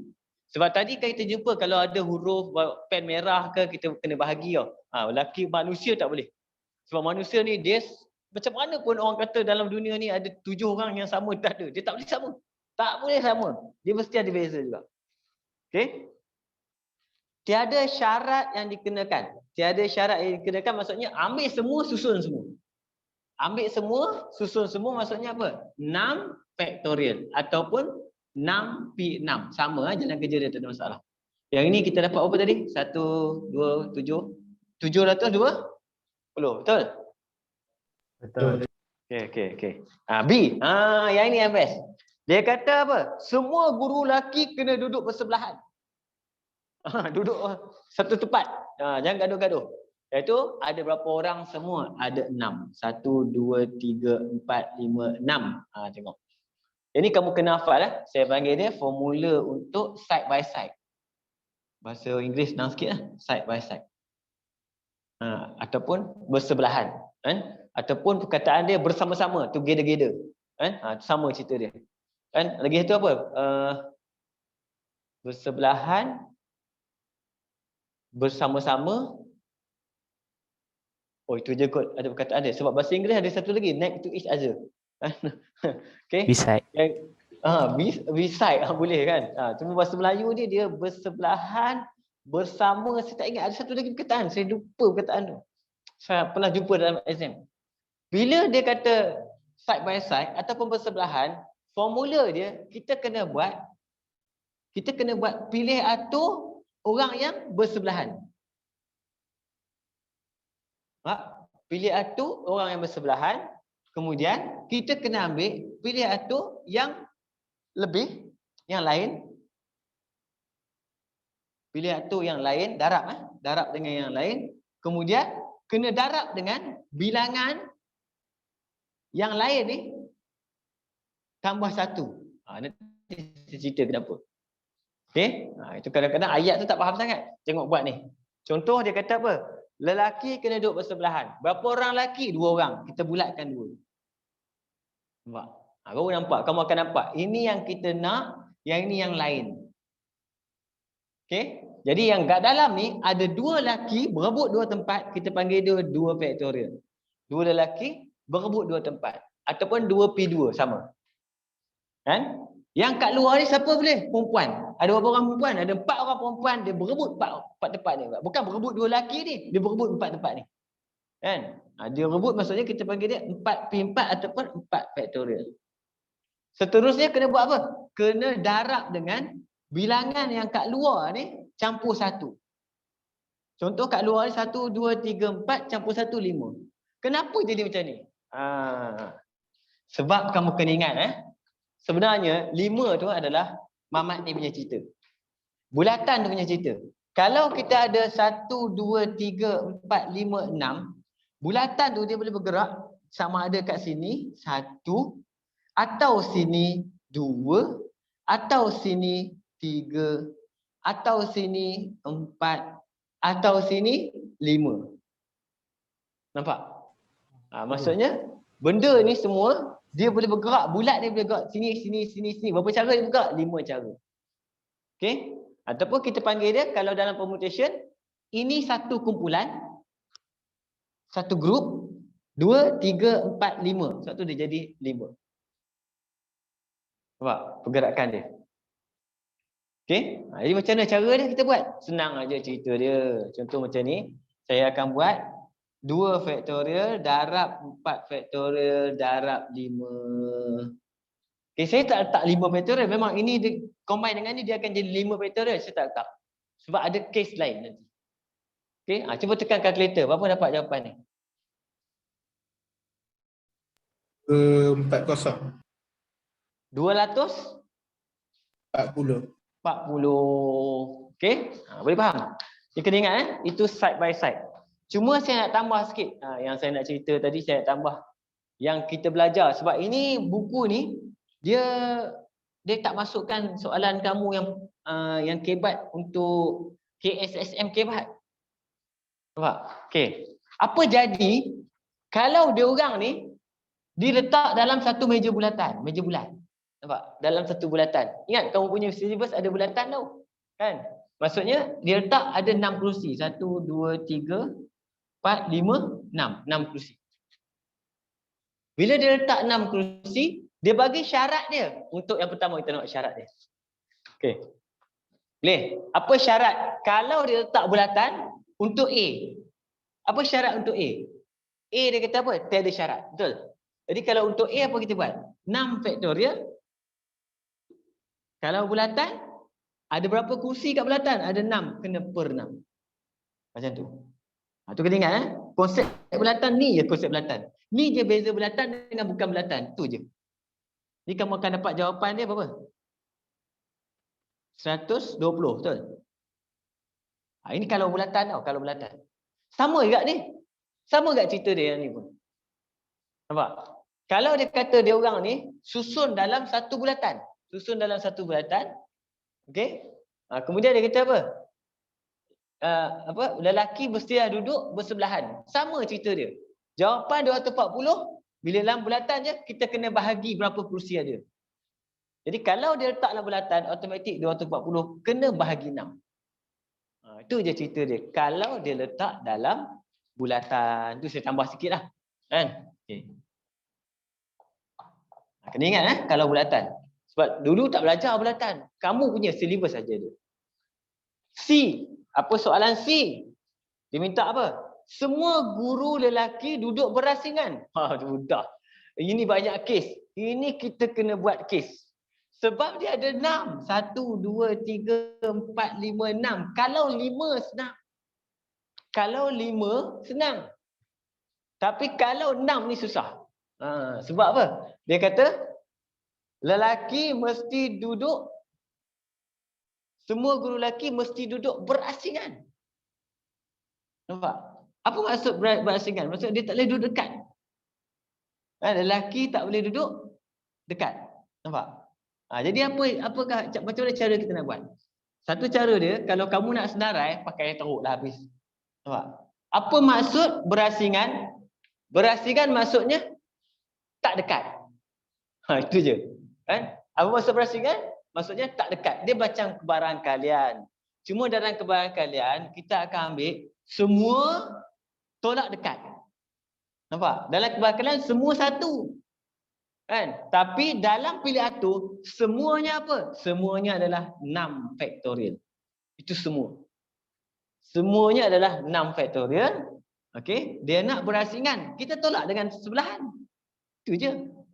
Sebab tadi kita jumpa kalau ada huruf pen merah ke, kita kena bahagi tau. Lelaki, manusia tak boleh. Sebab manusia ni dia macam mana pun orang kata dalam dunia ni ada 7 orang yang sama, tak ada. Dia tak boleh sama. Tak boleh sama. Dia mesti ada beza juga. Okey? Tiada syarat yang dikenakan. Maksudnya ambil semua, susun semua. Ambil semua, susun semua maksudnya apa? 6 faktorial ataupun 6P6. Sama jalan kerja dia, tak ada masalah. Yang ini kita dapat apa tadi? 1, 2, 7. 720. Betul? Betul. Okey. B. Yang ini yang best. Dia kata apa? Semua guru lelaki kena duduk bersebelahan. Duduk satu tempat. Jangan gaduh-gaduh. Iaitu ada berapa orang semua? Ada 6. 1, 2, 3, 4, 5, 6. Tengok. Ini kamu kena hafal. Saya panggil dia formula untuk side by side. Bahasa Inggeris senang sikit lah. Side by side. Ataupun bersebelahan. Ataupun perkataan dia bersama-sama. Together. Sama cerita dia. Lagi satu apa? Bersebelahan. Bersama-sama. Itu je kot ada perkataan dia. Sebab bahasa Inggeris ada satu lagi. Next to each other. Okay. Beside. Beside. Boleh kan. Cuma bahasa Melayu dia bersebelahan. Bersama. Saya tak ingat. Ada satu lagi perkataan. Saya lupa perkataan tu. Saya pernah jumpa dalam exam. Bila dia kata side by side ataupun bersebelahan, formula dia kita kena buat pilih atur orang yang bersebelahan. Pilih atur orang yang bersebelahan, kemudian kita kena ambil pilih atur yang lebih, yang lain. Pilih atur yang lain, darab dengan yang lain, kemudian kena darab dengan bilangan yang lain ni tambah 1. Nanti saya cerita kenapa. Okey? Itu kadang-kadang ayat tu tak faham sangat. Tengok buat ni. Contoh dia kata apa? Lelaki kena duduk bersebelahan. Berapa orang lelaki? 2 orang. Kita bulatkan 2. Nampak? Baru nampak. Kamu akan nampak. Ini yang kita nak, yang ini yang lain. Okey? Jadi yang kat dalam ni ada 2 lelaki berebut 2 tempat, kita panggil dia 2 faktorial. 2 lelaki berebut 2 tempat ataupun 2P2 sama. Kan? Yang kat luar ni siapa boleh? Perempuan. Ada berapa orang perempuan? Ada 4 orang perempuan, dia berebut 4 tempat ni. Bukan berebut 2 lelaki ni, dia berebut 4 tempat ni. Kan? Dia rebut maksudnya kita panggil dia 4P4 ataupun 4 faktorial. Seterusnya kena buat apa? Kena darab dengan bilangan yang kat luar ni campur 1. Contoh kat luar ni 1, 2, 3, 4 campur 1, 5. Kenapa jadi macam ni? Sebab kamu kena ingat sebenarnya 5 tu adalah Mamat ni punya cerita. Bulatan tu punya cerita. Kalau kita ada 1, 2, 3, 4, 5, 6, bulatan tu dia boleh bergerak sama ada kat sini 1 atau sini 2 atau sini 3 atau sini 4 atau sini 5. Nampak? Maksudnya benda ni semua dia boleh bergerak, bulat dia boleh bergerak sini, sini, sini, sini. Berapa cara dia bergerak? 5 cara. Okey? Ataupun kita panggil dia kalau dalam permutation, ini satu kumpulan, satu grup, 2, 3, 4, 5. Sebab tu dia jadi 5. Nampak pergerakan dia? Okey? Jadi macam mana cara dia kita buat? Senang aja cerita dia. Contoh macam ni, saya akan buat 2 faktorial darab 4 faktorial darab 5. Okay, saya tak letak 5 faktorial. Memang ini dia, combine dengan ni dia akan jadi 5 faktorial. Saya tak letak. Sebab ada case lain nanti. Okay, cuba tekan kalkulator. Berapa dapat jawapan ni? 40. 240. 40. Okay, boleh faham? Dia kena ingat itu side by side. Cuma saya nak tambah sikit. Yang saya nak cerita tadi saya nak tambah. Yang kita belajar. Sebab ini buku ni dia tak masukkan soalan kamu yang kebat untuk KSSM kebat. Nampak? Okey. Apa jadi kalau dia orang ni diletak dalam satu meja bulatan, meja bulat. Nampak? Dalam satu bulatan. Ingat kamu punya syllabus ada bulatan tau. Kan? Maksudnya dia letak ada 6 kerusi. 1, 2, 3, 4, 5, 6. 6 kerusi. Bila dia letak 6 kerusi, dia bagi syarat dia. Untuk yang pertama kita nak syarat dia. Okey. Boleh? Apa syarat? Kalau dia letak bulatan untuk A. Apa syarat untuk A? A dia kata apa? Tiada syarat. Betul? Jadi kalau untuk A apa kita buat? 6 faktorial. Kalau bulatan, ada berapa kursi kat bulatan? Ada 6. Kena per 6. Macam tu. Tu kena ingat konsep bulatan ni je konsep bulatan. Ni je beza bulatan dengan bukan bulatan. Tu je. Ni kamu akan dapat jawapan dia berapa? 120, betul? Ini kalau bulatan tau, kalau bulatan. Sama juga ni. Sama juga cerita dia yang ni pun. Nampak? Kalau dia kata dia orang ni susun dalam satu bulatan. Susun dalam satu bulatan. Okey? Kemudian dia kata apa? Lelaki mestilah duduk bersebelahan. Sama cerita dia. Jawapan 240, bila dalam bulatan je kita kena bahagi berapa kerusi ada. Jadi kalau dia letak dalam bulatan, automatik 240 kena bahagi 6. Itu je cerita dia. Kalau dia letak dalam bulatan, tu saya tambah sikitlah. Kan? Okey. Kena ingat kalau bulatan. Sebab dulu tak belajar bulatan. Kamu punya syllabus saja dia. C. Apa soalan C? Dia minta apa? Semua guru lelaki duduk berasingan. Sudah. Ini banyak kes. Ini kita kena buat kes. Sebab dia ada 6. 1, 2, 3, 4, 5, 6. Kalau 5 senang. Kalau 5 senang. Tapi kalau 6 ni susah. Sebab apa? Dia kata lelaki mesti duduk, semua guru lelaki mesti duduk berasingan. Nampak? Apa maksud berasingan? Maksud dia tak boleh duduk dekat. Lelaki tak boleh duduk dekat. Nampak? Jadi apakah macam mana cara kita nak buat? Satu cara dia, kalau kamu nak senarai, pakai teruk dah habis. Nampak? Apa maksud berasingan? Berasingan maksudnya tak dekat. Itu je. Kan? Apa maksud berasingan? Maksudnya tak dekat. Dia macam kebaran kalian. Cuma dalam kebaran kalian, kita akan ambil semua tolak dekat. Nampak? Dalam kebaran kalian, semua satu. Kan? Tapi dalam pilih atur, semuanya apa? Semuanya adalah 6 faktorial. Itu semua. Semuanya adalah 6 faktorial. Okey, dia nak berasingan. Kita tolak dengan sebelahan. Itu je.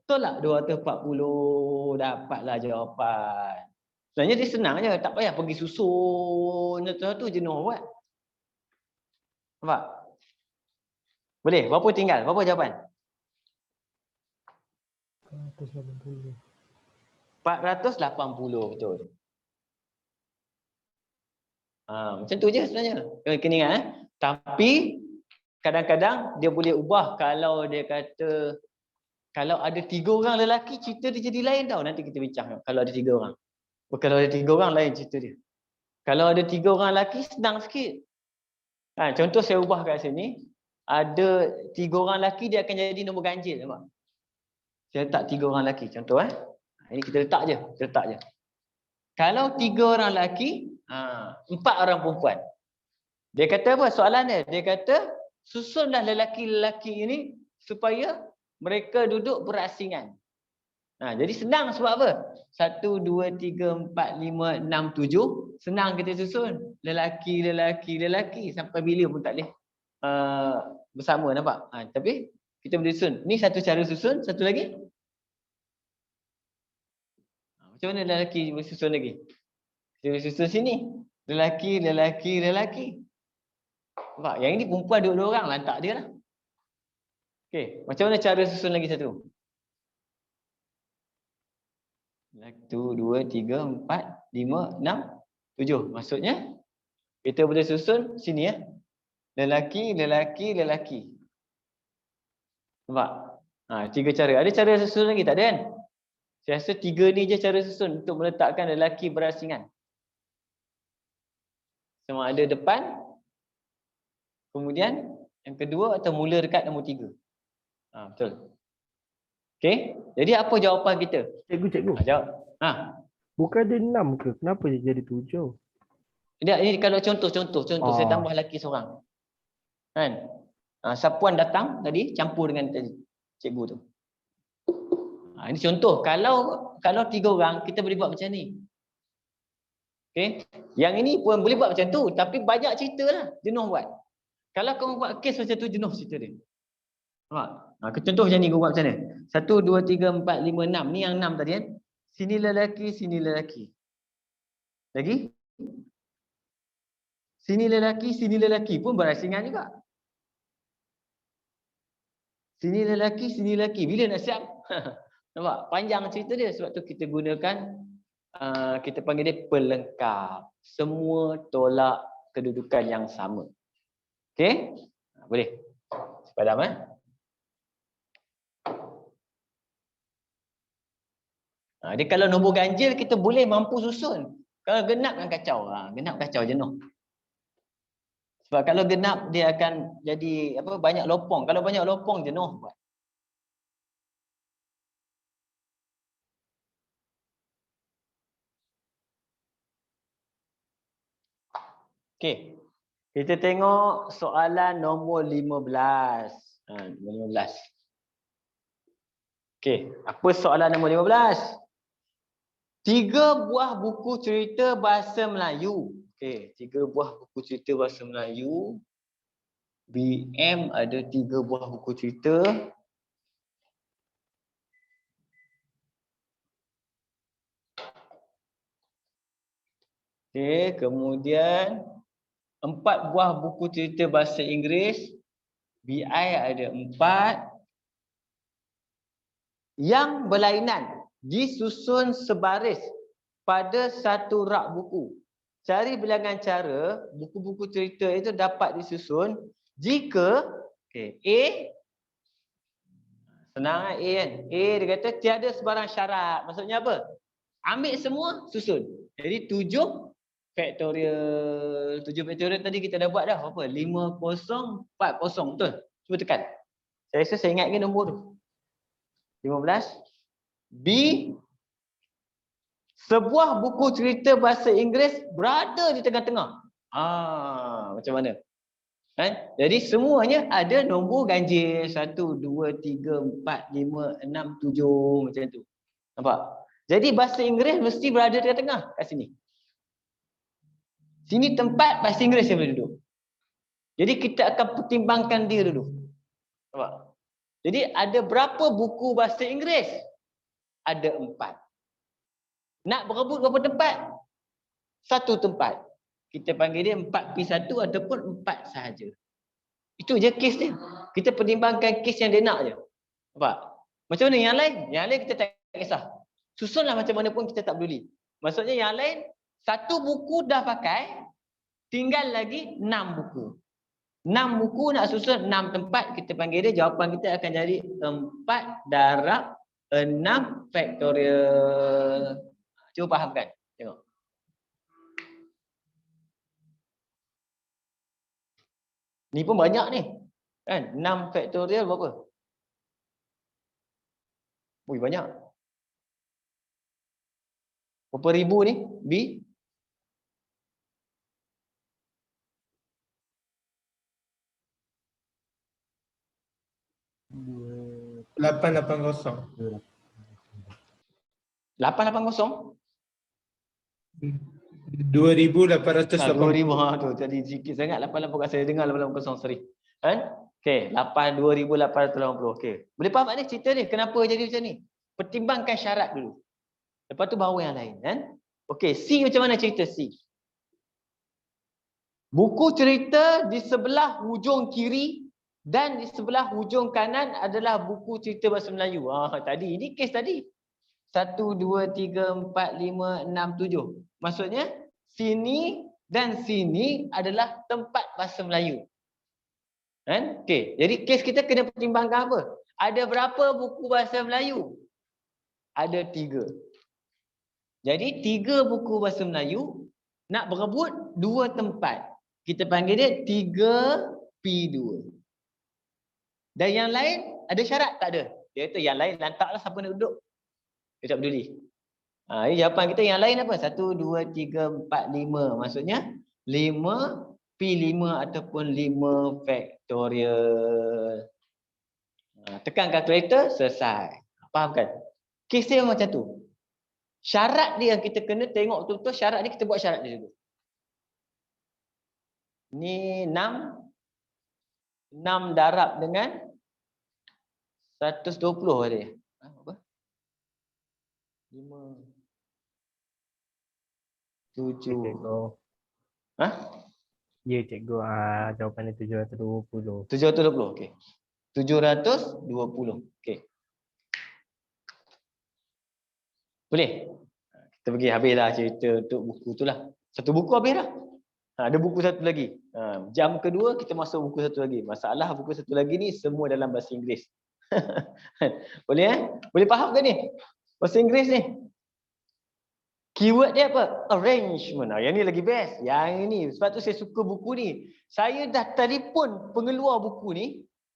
Tolak 240, dapatlah jawapan. Sebenarnya dia senang je, tak payah pergi susun tu jenuh buat. Nampak? Boleh? Berapa tinggal? Berapa jawapan? 480. 480, betul. Macam tu je sebenarnya. Kena ingat. Tapi kadang-kadang dia boleh ubah kalau dia kata kalau ada 3 orang lelaki, cerita dia jadi lain tau. Nanti kita bincang kalau ada 3 orang. Kalau ada 3 orang lain cerita dia. Kalau ada 3 orang lelaki senang sikit. Contoh saya ubah kat sini. Ada 3 orang lelaki dia akan jadi nombor ganjil. Nampak? Saya letak 3 orang lelaki. Contoh ini kita letak je. Kalau 3 orang lelaki, 4 orang perempuan. Dia kata apa soalan dia? Dia kata susunlah lelaki-lelaki ini supaya mereka duduk berasingan. Jadi senang sebab apa? 1, 2, 3, 4, 5, 6, 7. Senang kita susun. Lelaki sampai bila pun tak boleh bersama, nampak? Tapi kita boleh susun. Ni satu cara susun, satu lagi. Macam mana lelaki boleh susun lagi? Kita boleh susun sini. Lelaki. Nampak? Yang ini perempuan 2 orang, lantak dia lah. Okey, macam mana cara susun lagi satu? 1, 2, 3, 4, 5, 6, 7. Maksudnya kita boleh susun sini ya. Lelaki. Nampak? 3 cara. Ada cara susun lagi tak ada kan? Saya rasa 3 ni je cara susun untuk meletakkan lelaki berasingan. Sama ada depan, kemudian yang kedua atau mula dekat nombor 3. Betul. Okey, jadi apa jawapan kita? Cikgu. Jawab. Bukan ada 6 ke? Kenapa dia jadi 7? Ini kalau contoh saya tambah lelaki seorang. Kan? Sapuan datang tadi campur dengan tadi cikgu tu. Ini contoh. Kalau 3 orang kita boleh buat macam ni. Okey. Yang ini pun boleh buat macam tu, tapi banyak ceritalah, jenuh buat. Kalau kau buat kes macam tu jenuh cerita dia. Nampak? Contoh macam ni kau buat macam mana? 1, 2, 3, 4, 5, 6. Ni yang 6 tadi kan. Sini lelaki. Lagi? Sini lelaki pun berasingan juga. Sini lelaki. Bila nak siap? Nampak? Panjang cerita dia. Sebab tu kita gunakan, kita panggil dia pelengkap. Semua tolak kedudukan yang sama. Okey? Boleh? Padam dia kalau nombor ganjil kita boleh mampu susun. Kalau genap kan kacau. Genap kacau jenuh. Sebab kalau genap dia akan jadi banyak lopong. Kalau banyak lopong jenuh buat. Okey. Kita tengok soalan nombor 15. Nombor 15. Okey, apa soalan nombor 15? 3 buah buku cerita bahasa Melayu. Okey, 3 buah buku cerita bahasa Melayu. BM ada 3 buah buku cerita. Okey, kemudian 4 buah buku cerita bahasa Inggeris. BI ada 4. Yang berlainan disusun sebaris pada satu rak buku. Cari bilangan cara buku-buku cerita itu dapat disusun jika A, senang A kan? A dia kata tiada sebarang syarat. Maksudnya apa? Ambil semua, susun. Jadi 7 faktorial. 7 faktorial tadi kita dah buat dah. Apa? 50, 40. Betul? Cuba tekan. Saya rasa saya ingat ke nombor tu? 15. B, sebuah buku cerita bahasa Inggeris berada di tengah-tengah. Macam mana? Kan? Jadi semuanya ada nombor ganjil 1, 2, 3, 4, 5, 6, 7 macam tu. Nampak? Jadi bahasa Inggeris mesti berada di tengah kat sini. Sini tempat bahasa Inggeris yang boleh duduk. Jadi kita akan pertimbangkan dia dulu. Nampak? Jadi ada berapa buku bahasa Inggeris? Ada 4. Nak berebut berapa tempat? 1 tempat. Kita panggil dia 4P1 ataupun 4 sahaja. Itu je kes dia. Kita pertimbangkan kes yang dia nak je. Nampak? Macam mana yang lain? Yang lain kita tak kisah. Susunlah macam mana pun kita tak peduli. Maksudnya yang lain, 1 buku dah pakai, tinggal lagi 6 buku. 6 buku nak susun 6 tempat, kita panggil dia, jawapan kita akan jadi 4 darab 6 faktorial. Cuba fahamkan. Tengok. Ni pun banyak ni. Kan? 6 faktorial berapa? Ui, banyak. Berapa ribu ni? B? Dua, 880. 880? 2,880. 2000 tu. Tadi sikit sangat 880. Saya dengar 880 sorry. Kan? Okey, 2880. Okey. Boleh faham tak ni cerita ni? Kenapa jadi macam ni? Pertimbangkan syarat dulu. Lepas tu baru yang lain, kan? Okey, C macam mana cerita C? Buku cerita di sebelah hujung kiri dan di sebelah hujung kanan adalah buku cerita bahasa Melayu. Tadi ini kes tadi. 1, 2, 3, 4, 5, 6, 7. Maksudnya sini dan sini adalah tempat bahasa Melayu. Kan? Okey, jadi kes kita kena pertimbangkan apa? Ada berapa buku bahasa Melayu? Ada 3. Jadi 3 buku bahasa Melayu nak berebut 2 tempat. Kita panggil dia 3P2. Dan yang lain ada syarat tak ada? Dia kata yang lain lantaklah siapa nak duduk. Dia tak peduli. Ini jawapan kita yang lain apa? 1, 2, 3, 4, 5. Maksudnya 5P5 ataupun 5 faktorial. Tekan kalkulator, selesai. Faham kan? Kes dia macam tu. Syarat dia yang kita kena tengok betul-betul syarat dia, kita buat syarat dia dulu. Ni 6 darab dengan 120 dia. Apa? 5 7. cikgu. Ya cikgu, jawapan dia 720. 720, okey. 720, okey. Boleh? Kita pergi habislah cerita untuk buku tu lah. Satu buku habis dah. Ada buku satu lagi. Jam kedua kita masuk buku satu lagi. Masalah buku satu lagi ni semua dalam bahasa Inggeris. Boleh Boleh faham ke ni? Bahasa Inggeris ni. Keyword dia apa? Arrangement. Yang ni lagi best. Yang ini. Sebab tu saya suka buku ni. Saya dah telefon pengeluar buku ni.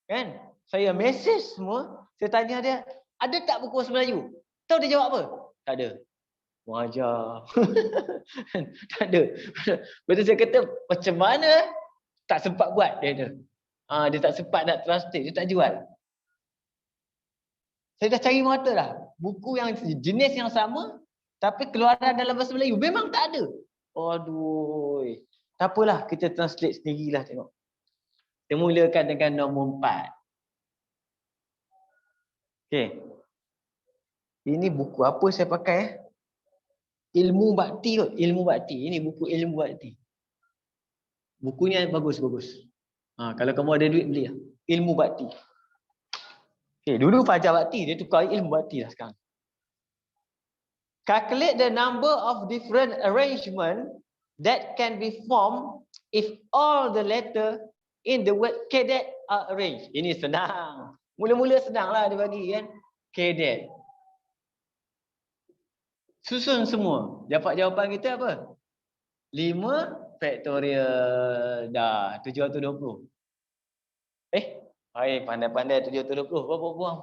Kan? Saya message semua. Saya tanya dia, ada tak buku bahasa Melayu? Tahu dia jawab apa? Tak ada. Wajar. Tak ada. Betul saya kata, macam mana? Tak sempat buat dia tu. Dia tak sempat nak translate. Dia tak jual. Saya dah cari mata dah. Buku yang jenis yang sama, tapi keluaran dalam bahasa Melayu. Memang tak ada. Aduh. Tak apalah, kita translate sendirilah tengok. Kita mulakan dengan nombor 4. Okey. Ini buku apa saya pakai? Ilmu Bakti kot. Ilmu Bakti. Ini buku Ilmu Bakti. Bukunya bagus-bagus. Kalau kamu ada duit, belilah. Ilmu Bakti. Okay, dulu Fajar Bakti. Dia tukar Ilmu Bakti lah sekarang. Calculate the number of different arrangement that can be formed if all the letter in the word cadet are arranged. Ini senang. Mula-mula senang lah dia bagi kan. Cadet. Susun semua. Dapat jawapan kita apa? 5 faktorial. Dah, 720. Pandai-pandai 720. Buang.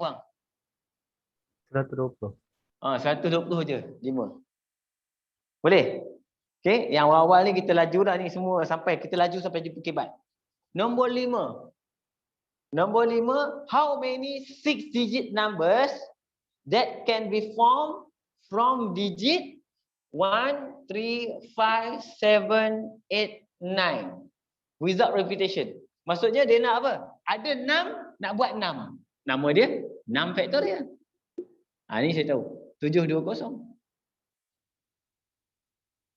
120. 120 je. 5. Boleh? Okey, yang awal-awal ni kita laju dah ni semua sampai kita laju sampai jumpa kebat. Nombor 5. Nombor 5, how many 6-digit numbers that can be formed from digit 1, 3, 5, 7, 8, 9 without repetition. Maksudnya dia nak apa? Ada 6, nak buat 6. Nama dia 6 factorial. Ni saya tahu. 720.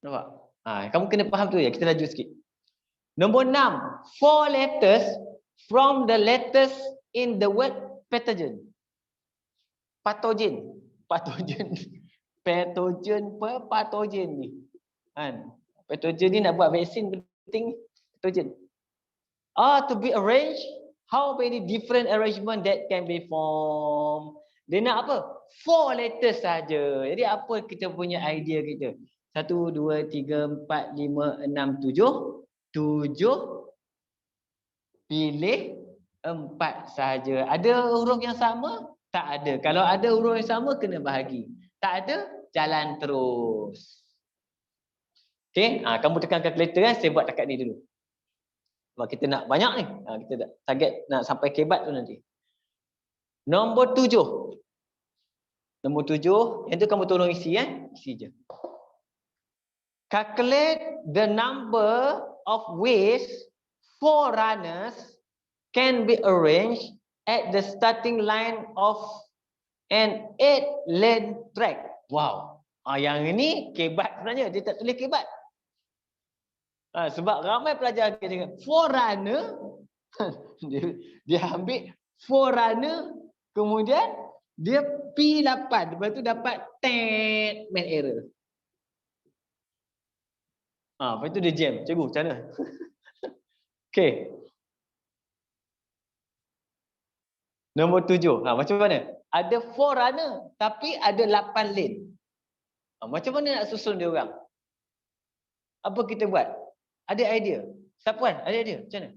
Nampak? Kamu kena faham tu ya. Kita laju sikit. Nombor 6, 4 letters from the letters in the word pathogen. Pathogen. Pathogen ni. Pathogen ni nak buat vaksin penting pathogen. To be arranged, how many different arrangement that can be formed? Dia nak apa? 4 letters saja. Jadi apa kita punya idea kita? 1, 2, 3, 4, 5, 6, 7. 7 pilih 4 saja. Ada huruf yang sama? Tak ada. Kalau ada huruf yang sama, kena bahagi. Tak ada, jalan terus. Okey, kamu tekan kalkulator kan? Saya buat takat ni dulu. Sebab kita nak banyak ni. Kita target nak sampai kebat tu nanti. Nombor 7. Nombor 7, yang tu kamu tolong isi isi je. Calculate the number of ways 4 runners can be arranged at the starting line of an 8-lane track. Wow. Yang ini kebat sebenarnya. Dia tak tulis kebat. Sebab ramai pelajar kita cakap 4 runner. dia ambil 4 runner. Kemudian dia P8. Lepas tu dapat main error. Lepas tu dia jam. Cikgu, macam mana? Okey. Nombor 7. Macam mana? Ada 4 runner tapi ada 8 lane. Macam mana nak susun dia orang? Apa kita buat? Ada idea? Siapa kan? Ada idea? Macam mana?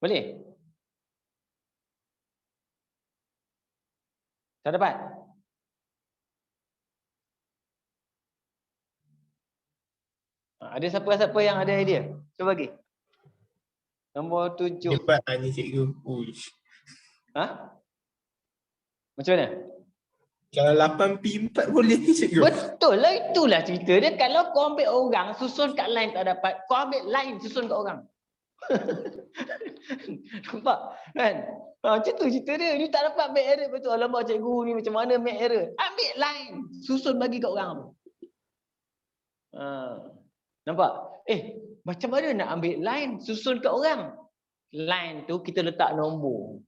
Boleh? Tak dapat? Ada siapa-siapa yang ada idea? Cuba bagi. Nombor 7. Cepat ni cikgu. Uish. Macam mana? Kalau 8P4 boleh ni cikgu. Betul lah, itulah cerita dia. Kalau kau ambil orang, susun kat line tak dapat. Kau ambil line, susun kat orang. Nampak? Kan? Macam tu cerita dia. Dia tak dapat make error. Betul. Alamak cikgu ni macam mana make error. Ambil line. Susun bagi kat orang. Nampak? Macam mana nak ambil line? Susun kat orang. Line tu kita letak nombor.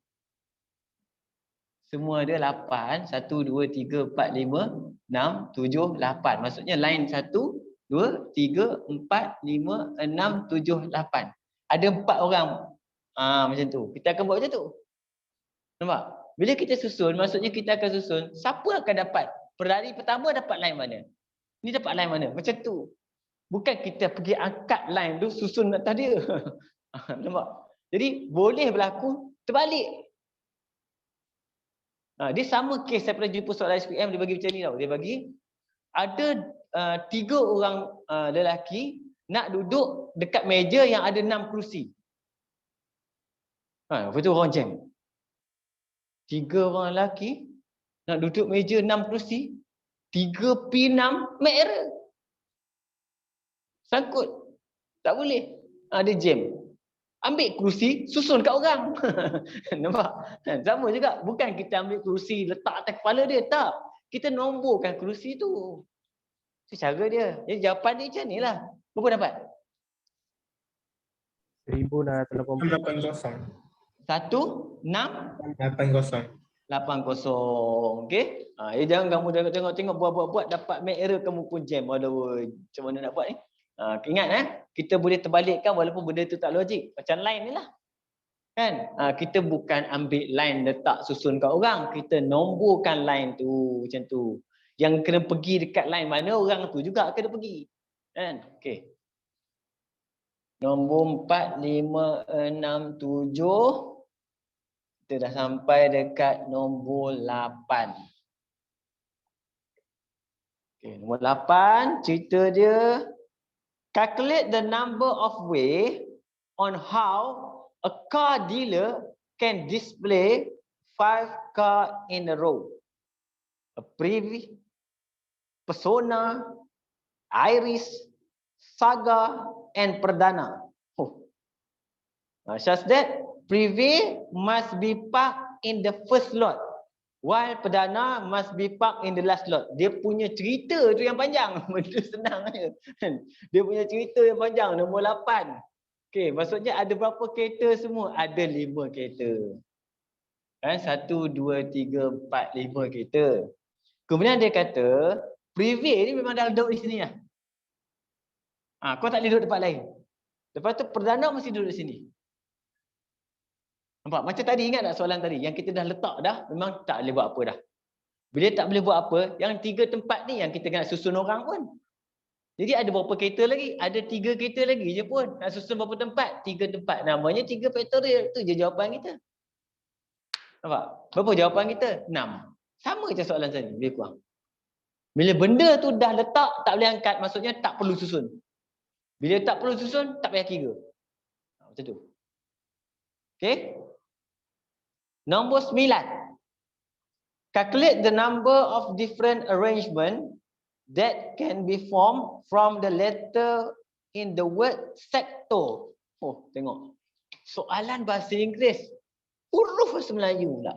Semua ada 8. 1, 2, 3, 4, 5, 6, 7, 8. Maksudnya line 1, 2, 3, 4, 5, 6, 7, 8. Ada 4 orang. Macam tu. Kita akan buat macam tu. Nampak? Bila kita susun, maksudnya kita akan susun, siapa akan dapat? Pelari pertama dapat line mana? Ni dapat line mana? Macam tu. Bukan kita pergi angkat line tu, susun atas dia. Nampak? Jadi, boleh berlaku terbalik. Dia sama kes saya pernah jumpa soalan SPM, dia bagi macam ni tau. Dia bagi, ada 3 orang lelaki nak duduk dekat meja yang ada 6 kerusi. Lepas tu orang jam. 3 orang lelaki nak duduk meja 6 kerusi, 3P6 make error. Sangkut. Tak boleh. Dia jam. Ambil kerusi, susun kat orang. Nampak? Sama juga. Bukan kita ambil kerusi, letak atas kepala dia. Tak. Kita nomborkan kerusi tu. Itu cara dia. Jadi jawapan dia macam ni lah. Berapa dapat? 1680. 1, 6, 80. 80. Okey. Jangan kamu tengok buat dapat make error kamu pun jam. Aduh, macam mana nak buat ni? Ingat kita boleh terbalikkan walaupun benda tu tak logik. Macam line ni lah. Kan? Kita bukan ambil line letak susun kat orang. Kita nomborkan line tu macam tu. Yang kena pergi dekat line mana orang tu juga kena pergi. Kan? Okey. Nombor 4, 5, 6, 7. Kita dah sampai dekat nombor 8. Okay, nombor 8, cerita dia. Calculate the number of way on how a car dealer can display 5 car in a row. A Privy, Persona, Iris, Saga, and Perdana. Such that Privy must be parked in the first slot, while Perdana must be parked in the last slot. Dia punya cerita tu yang panjang. Benda senang je. Dia punya cerita yang panjang, nombor 8. Okey, maksudnya ada berapa kereta semua? Ada 5 kereta. Kan? 1, 2, 3, 4, 5 kereta. Kemudian dia kata, Privy ni memang dah duduk di sini lah. Kau tak boleh duduk tempat lain. Lepas tu Perdana mesti duduk di sini. Nampak? Macam tadi, ingat tak soalan tadi? Yang kita dah letak dah, memang tak boleh buat apa dah. Bila tak boleh buat apa, yang 3 tempat ni yang kita nak susun orang pun. Jadi ada berapa kereta lagi? Ada 3 kereta lagi je pun. Nak susun berapa tempat? 3 tempat. Namanya 3 faktorial. Itu je jawapan kita. Nampak? Berapa jawapan kita? 6. Sama je soalan tadi, lebih kurang. Bila benda tu dah letak, tak boleh angkat, maksudnya tak perlu susun. Bila tak perlu susun, tak payah kira. Macam tu. Okay? Nombor 9. Calculate the number of different arrangement that can be formed from the letter in the word sector. Tengok. Soalan bahasa Inggeris. Huruf bahasa Melayu pula.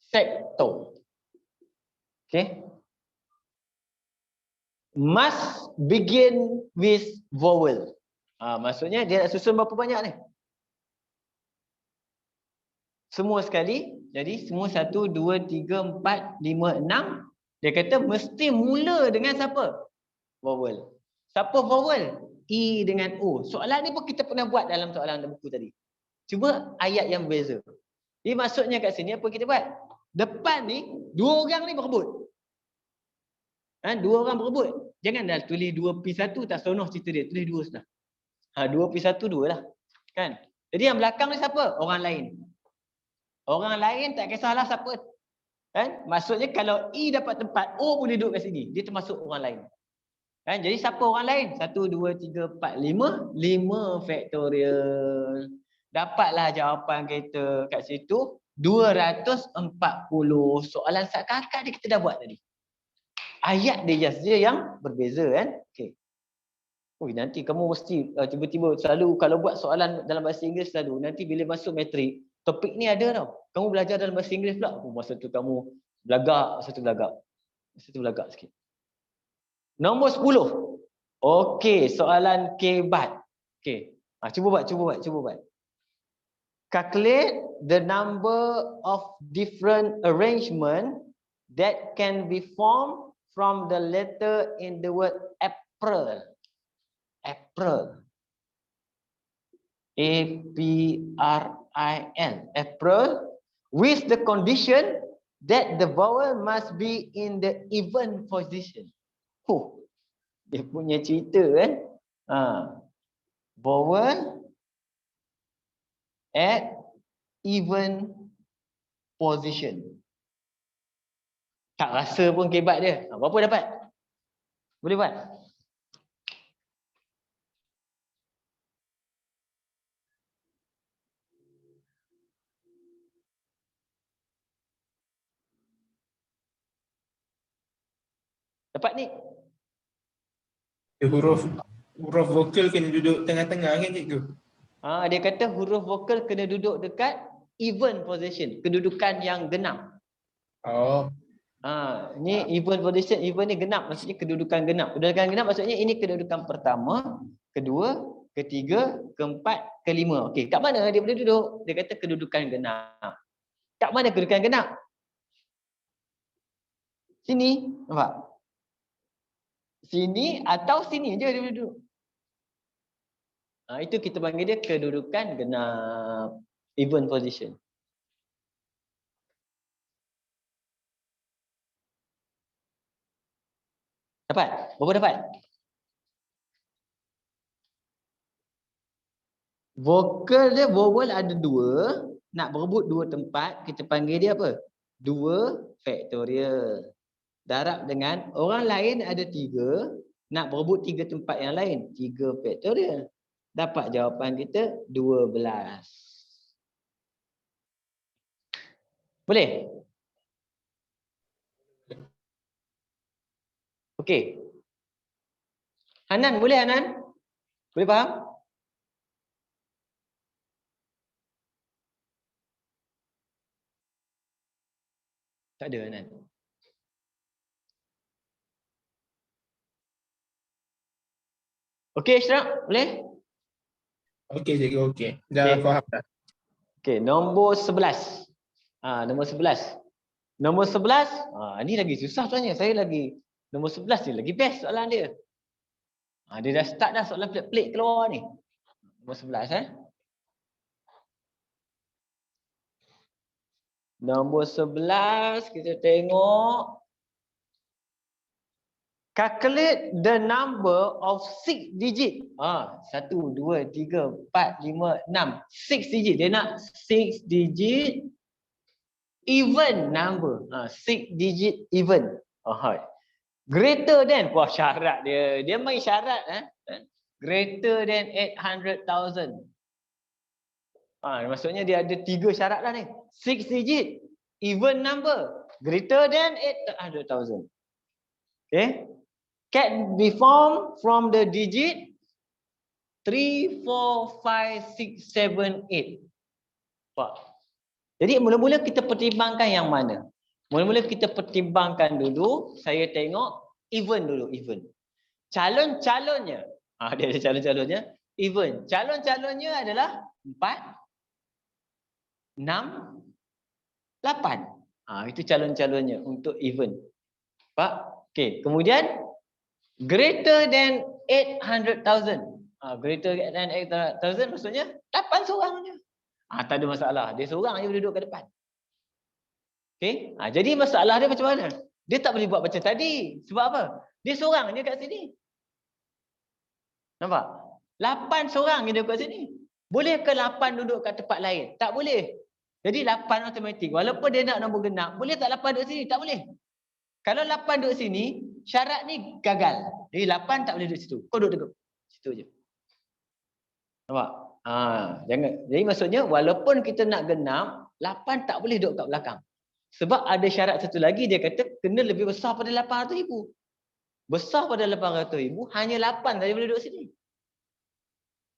Sector. Okay. Must begin with vowel. Maksudnya dia nak susun berapa banyak ni? Semua sekali. Jadi semua 1, 2, 3, 4, 5, 6. Dia kata mesti mula dengan siapa? Vowel. Siapa vowel? I dengan O. Soalan ni pun kita pernah buat dalam soalan buku tadi. Cuma ayat yang berbeza. Jadi maksudnya kat sini apa kita buat? Depan ni, 2 orang ni berebut. 2 orang berebut. Jangan dah tulis 2P1 tak seronok cerita dia. Tulis 2 sudah. 2P1 2 lah. Kan? Jadi yang belakang ni siapa? Orang lain. Orang lain tak kisahlah siapa. Kan? Maksudnya kalau I dapat tempat, O boleh duduk kat sini. Dia termasuk orang lain. Kan? Jadi siapa orang lain? 1, 2, 3, 4, 5. 5 faktorial. Dapatlah jawapan kita kat situ. 240. Soalan kakak dia kita dah buat tadi. Ayat dia just dia yang berbeza kan. Okey. Nanti kamu mesti tiba-tiba selalu kalau buat soalan dalam bahasa Inggeris selalu nanti bila masuk matrik topik ni ada tau. Kamu belajar dalam bahasa Inggeris pula. Masa tu kamu belagak sikit. Nombor 10. Okey, soalan kebat. Okey. Cuba buat. Calculate the number of different arrangement that can be formed from the letter in the word April. April. A-P-R-I-L. April. With the condition that the vowel must be in the even position. Dia punya cerita kan. Vowel at even position. Tak rasa pun kebat dia. Berapa dapat? Boleh buat? Dapat ni? Huruf vokal kena duduk tengah-tengah kan cikgu? Dia kata huruf vokal kena duduk dekat even position, kedudukan yang genap. Ni even position, even ni genap, maksudnya kedudukan genap. Kedudukan genap maksudnya ini kedudukan pertama, kedua, ketiga, keempat, kelima. Okey, kat mana dia boleh duduk? Dia kata kedudukan genap. Kat mana kedudukan genap? Sini, nampak? Sini atau sini je dia boleh duduk. Itu kita panggil dia kedudukan genap. Even position. Dapat? Berapa dapat? Vowel ada dua. Nak berebut dua tempat, kita panggil dia apa? Dua faktorial. Darab dengan orang lain ada tiga. Nak berebut tiga tempat yang lain. 3 faktorial. Dapat jawapan kita 12. Boleh? Okey. Hanan, boleh Hanan? Boleh faham? Tak ada Hanan. Okey, Ishraq, boleh? Okey, cikgu, okey. Dah faham dah. Okey, nombor 11. Nombor 11. Nombor 11, ni lagi susah soalnya. Saya lagi nombor 11 ni lagi best soalan dia. Dia dah start dah soalan pelik-pelik keluar ni. Nombor 11 Nombor 11 kita tengok. Calculate the number of 6 digit. 1, 2, 3, 4, 5, 6. 6 digit. Dia nak 6 digit even number. 6 digit even. Greater than. Wah, syarat dia. Dia main syarat. Greater than 800,000. Maksudnya dia ada 3 syarat lah ni. 6 digit even number. Greater than 800,000. Okay. Can be formed from the digit 3, 4, 5, 6, 7, 8. Jadi mula-mula kita pertimbangkan yang mana? Mula-mula kita pertimbangkan dulu, saya tengok even dulu, even. Calon-calonnya, dia ada calon-calonnya, even. Calon-calonnya adalah 4, 6, 8. Itu calon-calonnya untuk even. Okey, kemudian greater than 800,000. Greater than 800,000 maksudnya 8 seorang je. Tak ada masalah. Dia seorang je boleh duduk kat depan. Okey. Jadi masalah dia macam mana? Dia tak boleh buat macam tadi. Sebab apa? Dia seorang je kat sini. Nampak? 8 seorang je duduk kat sini. Boleh ke 8 duduk kat tempat lain? Tak boleh. Jadi 8 automatik. Walaupun dia nak nombor genap, boleh tak 8 duduk sini? Tak boleh. Kalau 8 duduk sini, syarat ni gagal. Jadi 8 tak boleh duduk situ. Kau duduk situ je. Nampak? Jangan. Jadi maksudnya walaupun kita nak genap, 8 tak boleh duduk kat belakang. Sebab ada syarat satu lagi, dia kata kena lebih besar pada 800,000. Besar pada 800,000, hanya 8 saja boleh duduk sini.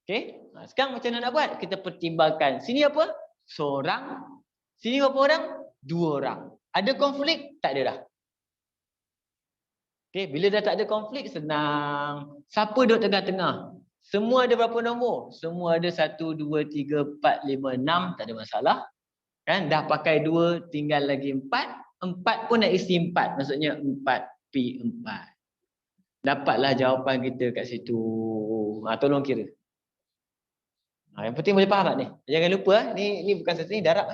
Okey? Sekarang macam mana nak buat? Kita pertimbangkan. Sini apa? Seorang. Sini berapa orang? 2 orang. Ada konflik? Tak ada dah. Okey, bila dah tak ada konflik, senang. Siapa duduk tengah-tengah? Semua ada berapa nombor? Semua ada 1, 2, 3, 4, 5, 6. Tak ada masalah. Kan? Dah pakai 2, tinggal lagi 4. 4 pun nak isi 4. Maksudnya 4P4. Dapatlah jawapan kita kat situ. Tolong kira. Yang penting boleh faham tak ni? Jangan lupa, ni bukan satu ni, darab.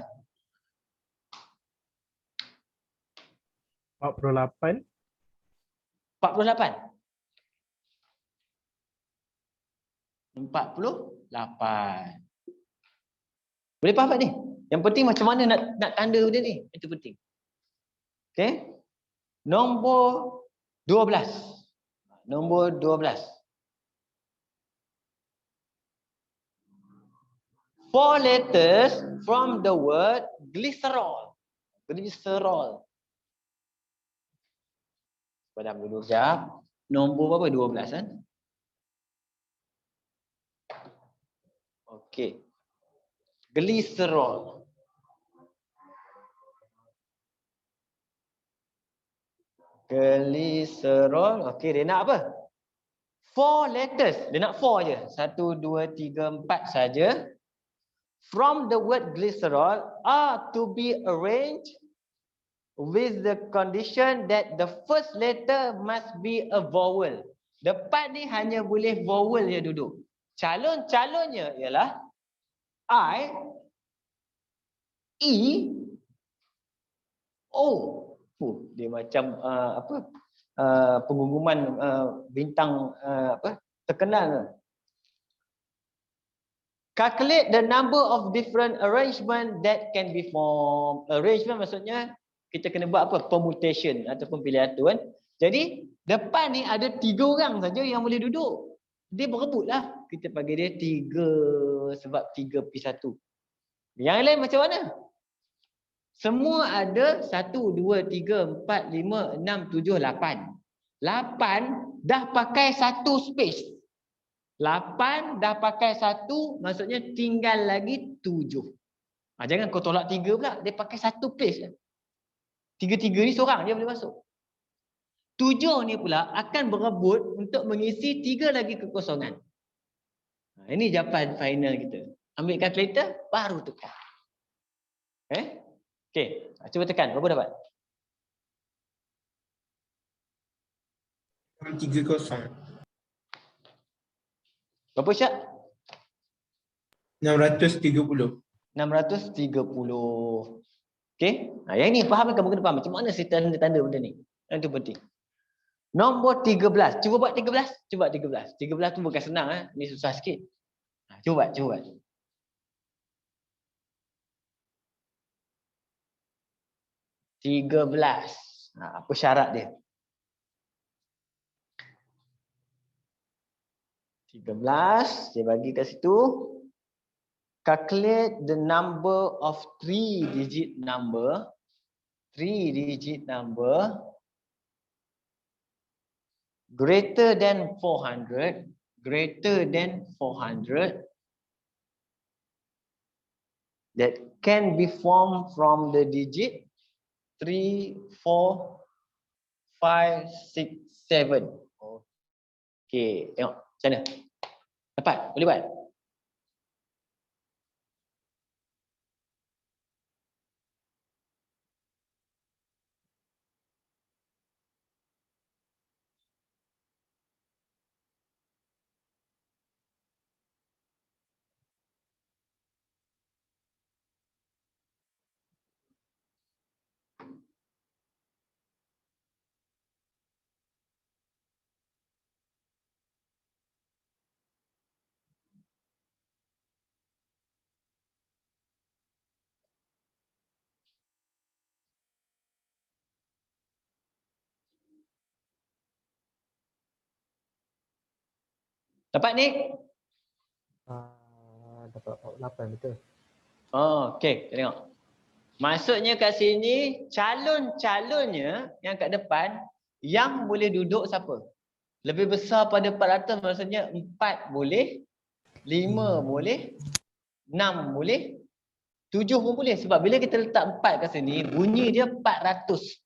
48. 48. Boleh faham tak ni? Yang penting macam mana nak tanda benda ni. Itu penting. Okey. Nombor 12. Nombor 12. 4 letters from the word glycerol. Glycerol. Padam dulu sekejap. Nombor berapa? 12 kan? Okey. Glycerol. Glycerol. Okey, dia nak apa? 4 letters. Dia nak 4 je. 1, 2, 3, 4 saja. From the word glycerol are to be arranged with the condition that the first letter must be a vowel. Depan ni hanya boleh vowel je duduk. calon-calonnya ialah I, E, O. Dia macam pengumuman bintang terkenal. Calculate the number of different arrangement that can be formed. Arrangement maksudnya kita kena buat apa? Permutation ataupun pilihan tu kan. Jadi depan ni ada 3 orang saja yang boleh duduk. Dia berebut lah. Kita bagi dia 3 sebab 3+1. Yang lain macam mana? Semua ada 1, 2, 3, 4, 5, 6, 7, 8. 8 dah pakai 1 space. 8 dah pakai 1, maksudnya tinggal lagi 7. Jangan kau tolak 3 pula. Dia pakai 1 place. 3 ni seorang dia boleh masuk. 7 ni pula akan berebut untuk mengisi 3 lagi kekosongan. Ini jawapan final kita. Ambil kalkulator, baru tukar. Okey, cuba tekan. Berapa dapat? 30. Berapa Syak? 630. 630. Okey. Yang ni faham kan? Mungkin faham. Macam mana saya tanda-tanda benda ni? Yang tu penting. Nombor 13. Cuba buat 13. Cuba 13. 13 tu bukan senang. Ni susah sikit. Cuba buat. Apa syarat dia? 13. Saya bagi kat situ. Calculate the number of 3-digit number. 3-digit number. Greater than 400. Greater than 400. That can be formed from the digit 3, 4, 5, 6, 7. Okey, tengok macam mana? Dapat? Boleh buat? Dapat ni? Dapat 48 betul. Okey, kita tengok. Maksudnya kat sini calon-calonnya yang kat depan yang boleh duduk siapa? Lebih besar pada 400 maksudnya 4 boleh, 5 boleh, 6 boleh, 7 pun boleh. Sebab bila kita letak 4 kat sini, bunyi dia 400.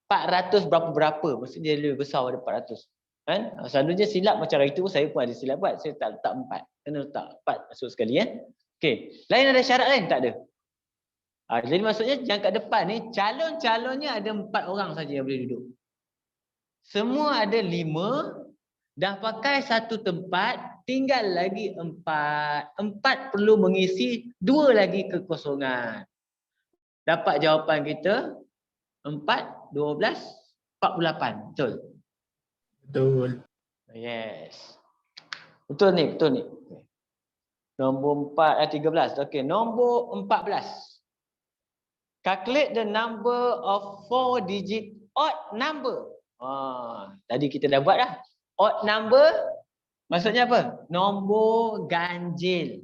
400 berapa-berapa. Maksudnya dia lebih besar pada 400. Kan? Selalunya silap macam itu saya pun ada silap buat. Saya tak letak 4. Kena letak 4 masuk sekali kan. Okey. Lain ada syarat lain? Tak ada. Jadi maksudnya yang kat depan ni calon-calonnya ada 4 orang saja yang boleh duduk. Semua ada 5, dah pakai 1 tempat, tinggal lagi 4. 4 perlu mengisi 2 lagi kekosongan. Dapat jawapan kita 4, 12, 48. Betul? Betul. Yes. Betul ni. Nombor 13. Okey, nombor 14. Calculate the number of 4-digit odd number. Tadi kita dah buat dah. Odd number maksudnya apa? Nombor ganjil.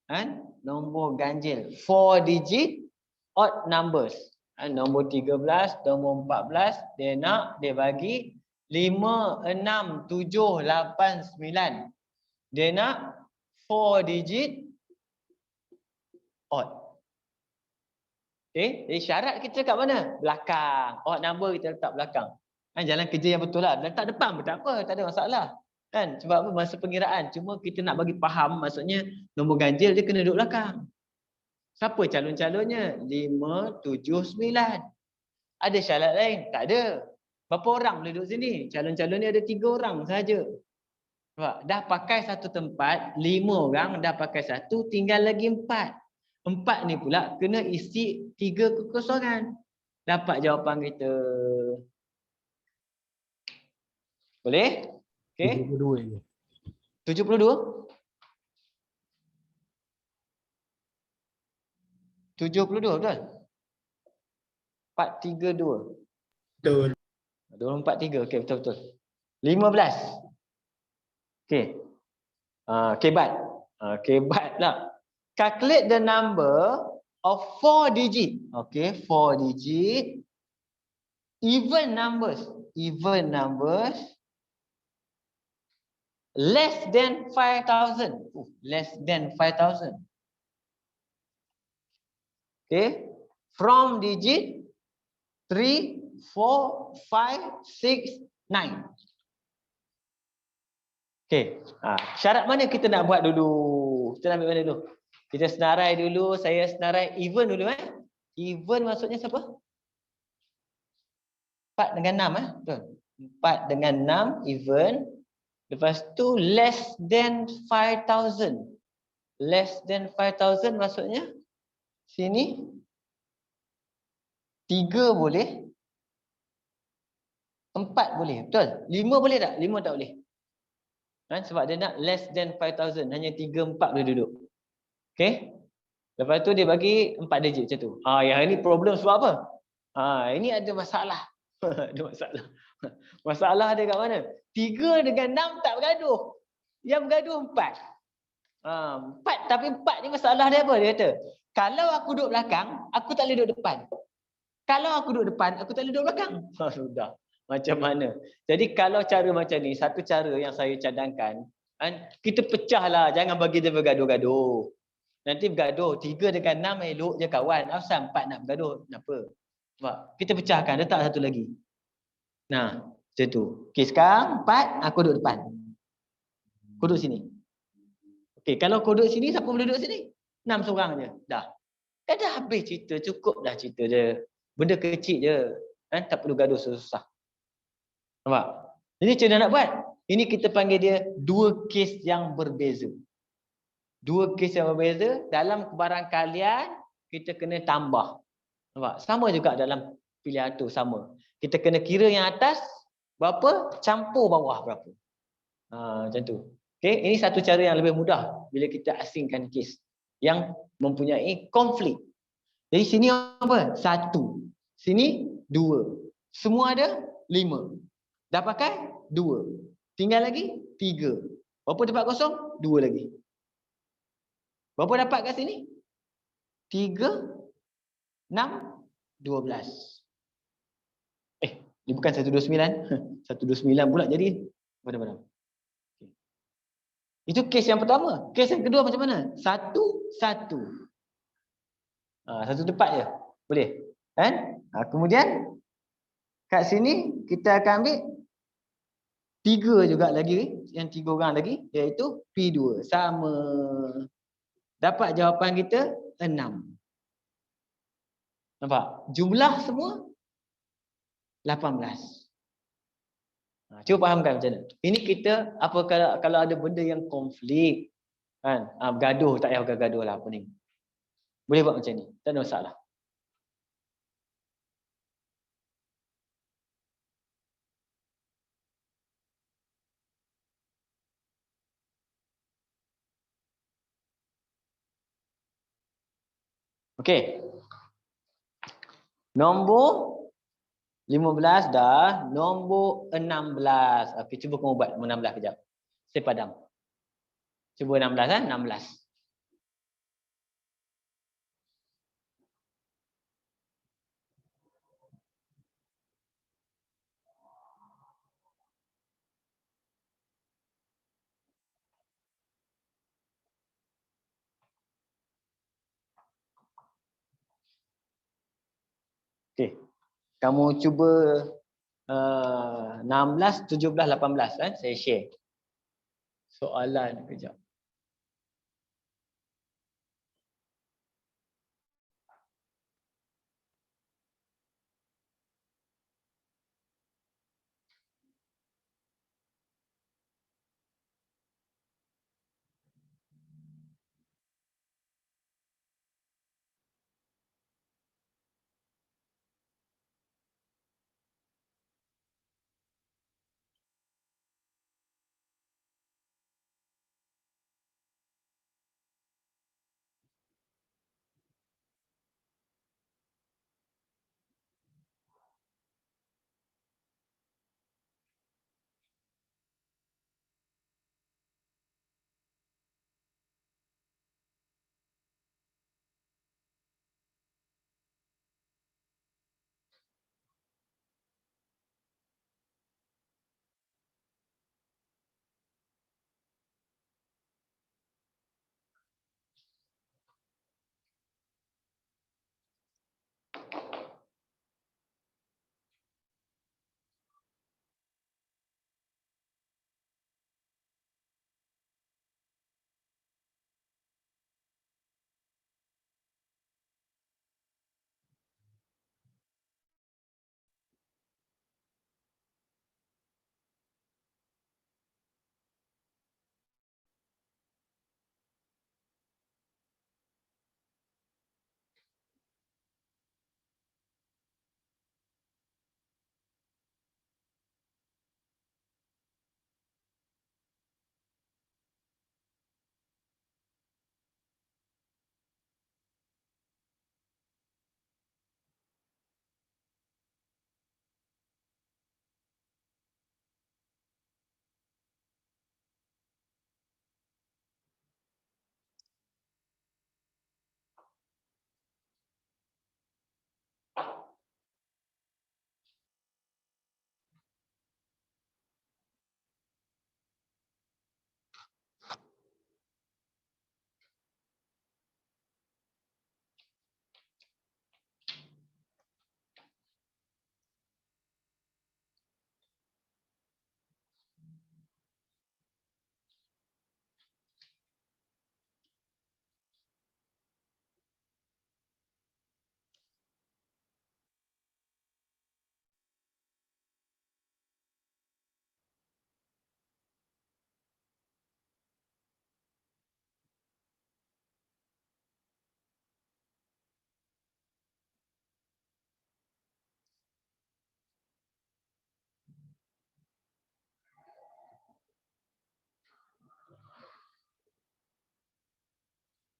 Kan? Nombor ganjil. 4-digit odd numbers. Nombor 13, nombor 14, dia bagi 5, 6, 7, 8, 9. Dia nak 4-digit odd. Okay, jadi syarat kita kat mana? Belakang. Odd number kita letak belakang. Jalan kerja yang betul lah. Letak depan pun tak apa, tak ada masalah. Kan? Sebab apa? Masa pengiraan. Cuma kita nak bagi faham, maksudnya nombor ganjil dia kena duduk belakang. Siapa calon-calonnya? 5, 7, 9. Ada syarat lain? Tak ada. Berapa orang boleh duduk sini? Calon-calon ni ada 3 orang sahaja. Nampak? Dah pakai satu tempat, 5 orang dah pakai satu, tinggal lagi 4. 4 ni pula kena isi 3 kekosongan. Dapat jawapan kita. Boleh? Okey. 72 je. 72? 72 betul? 432. Betul. 243. Okey, betul-betul. 15. Okey. Kebat. Kebat lah. Calculate the number of 4 digit. Okay, 4 digit. Even numbers. Even numbers. Less than 5,000. Less than 5,000. Okay. From digit 3, 4, 5, 6, 9. Okay. Syarat mana kita nak buat dulu? Kita nak ambil mana dulu? Kita senarai dulu. Saya senarai even dulu. Even maksudnya siapa? 4 dengan 6. Betul. 4 dengan 6 even. Lepas tu less than 5,000. Less than 5,000 maksudnya sini 3 boleh. 4 boleh. Betul. 5 boleh tak? 5 tak boleh. Sebab dia nak less than 5,000. Hanya 3, 4 boleh duduk. Okay. Lepas tu dia bagi 4 digit macam tu. Yang ini problem sebab apa? Ini ada masalah. Ada masalah. Masalah dia kat mana? 3 dengan 6 tak bergaduh. Yang bergaduh 4. 4 tapi 4 ni masalah dia apa? Dia kata, kalau aku duduk belakang, aku tak boleh duduk depan. Kalau aku duduk depan, aku tak boleh duduk belakang. Sudah. Macam mana? Jadi kalau cara macam ni, satu cara yang saya cadangkan, kita pecahlah, jangan bagi dia bergaduh-gaduh. Nanti bergaduh, 3 dengan 6 elok je kawan. Asal 4 nak bergaduh, kenapa? Sebab kita pecahkan, letak satu lagi. Nah, macam tu. Okey, sekarang 4, aku duduk depan. Aku duduk sini. Okey, kalau aku duduk sini, siapa boleh duduk sini? 6 seorang je. Dah. Dah habis cerita, cukup dah cerita je. Benda kecil je. Tak perlu gaduh susah. Nampak? Jadi macam mana nak buat? Ini kita panggil dia 2 kes yang berbeza. 2 kes yang berbeza. Dalam kebarangkalian, kita kena tambah. Nampak? Sama juga dalam pilihan tu, sama. Kita kena kira yang atas berapa, campur bawah berapa. Macam tu. Okay? Ini satu cara yang lebih mudah bila kita asingkan kes yang mempunyai konflik. Jadi sini apa? 1. Sini 2. Semua ada 5. Dah pakai 2. Tinggal lagi 3. Berapa dapat kosong? 2 lagi. Berapa dapat kat sini? 3, 6, 12. Ni bukan 129. 129 pula jadi. Mana-mana. Itu kes yang pertama. Kes yang kedua macam mana? 1, 1. Satu tempat je. Boleh. Kan? Kemudian kat sini kita akan ambil 3 juga lagi. Yang 3 orang lagi. Iaitu P2. Sama. Dapat jawapan kita 6. Nampak? Jumlah semua 18. Cuba fahamkan macam mana. Ini kita apa kalau ada benda yang konflik. Kan? Bergaduh. Tak payah bergaduh lah. Pening. Boleh buat macam ni. Tak ada masalah. Okey. Nombor 15 dah. Nombor 16. Okey, cuba kamu buat nombor 16 kejap. Saya padam. Cuba 16 16. Okey. Kamu cuba 16, 17, 18 saya share. Soalan kejap.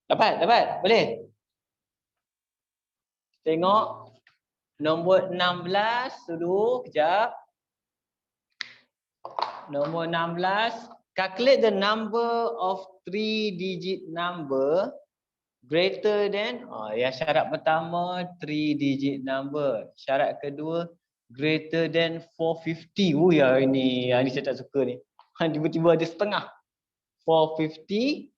Dapat? Boleh? Tengok nombor 16 dulu, kejap. Nombor 16, calculate the number of 3-digit number greater than, yang syarat pertama 3-digit number. Syarat kedua greater than 450. Ya ini saya tak suka ni. Tiba-tiba ada setengah. 450.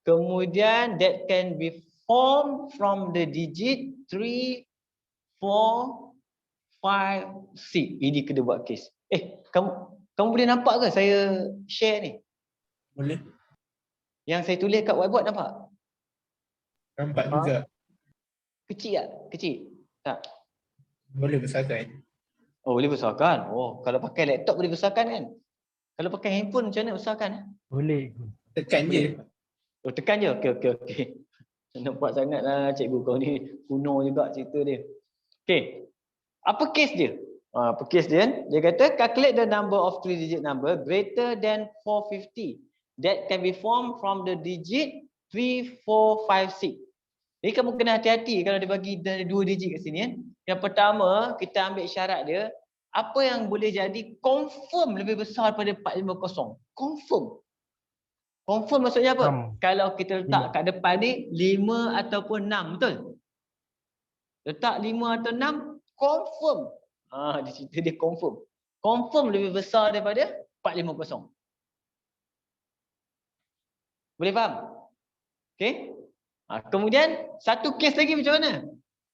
Kemudian that can be formed from the digit 3, 4, 5, 6. Ini kena buat case. Kamu boleh nampak ke saya share ni? Boleh. Yang saya tulis kat whiteboard nampak? Nampak juga. Kecil tak? Kecil? Tak? Boleh besarkan. Oh, boleh besarkan. Oh, kalau pakai laptop boleh besarkan kan? Kalau pakai handphone macam mana besarkan? Boleh. Tekan je. Oh, tekan je. Okey. Nampak sangatlah cikgu kau ni kuno juga cerita dia. Okey. Apa case dia? Apa case dia? Dia kata calculate the number of 3-digit number greater than 450 that can be formed from the digit 3, 4, 5, 6. Jadi kamu kena hati-hati kalau dia bagi dari 2 digit kat sini kan. Yang pertama, kita ambil syarat dia, apa yang boleh jadi confirm lebih besar daripada 450. Confirm maksudnya apa? Kalau kita letak kat depan ni 5 ataupun 6, betul? Letak 5 atau 6, confirm. Di situ dia confirm. Confirm lebih besar daripada 450. Boleh faham? Okey? Kemudian satu kes lagi macam mana?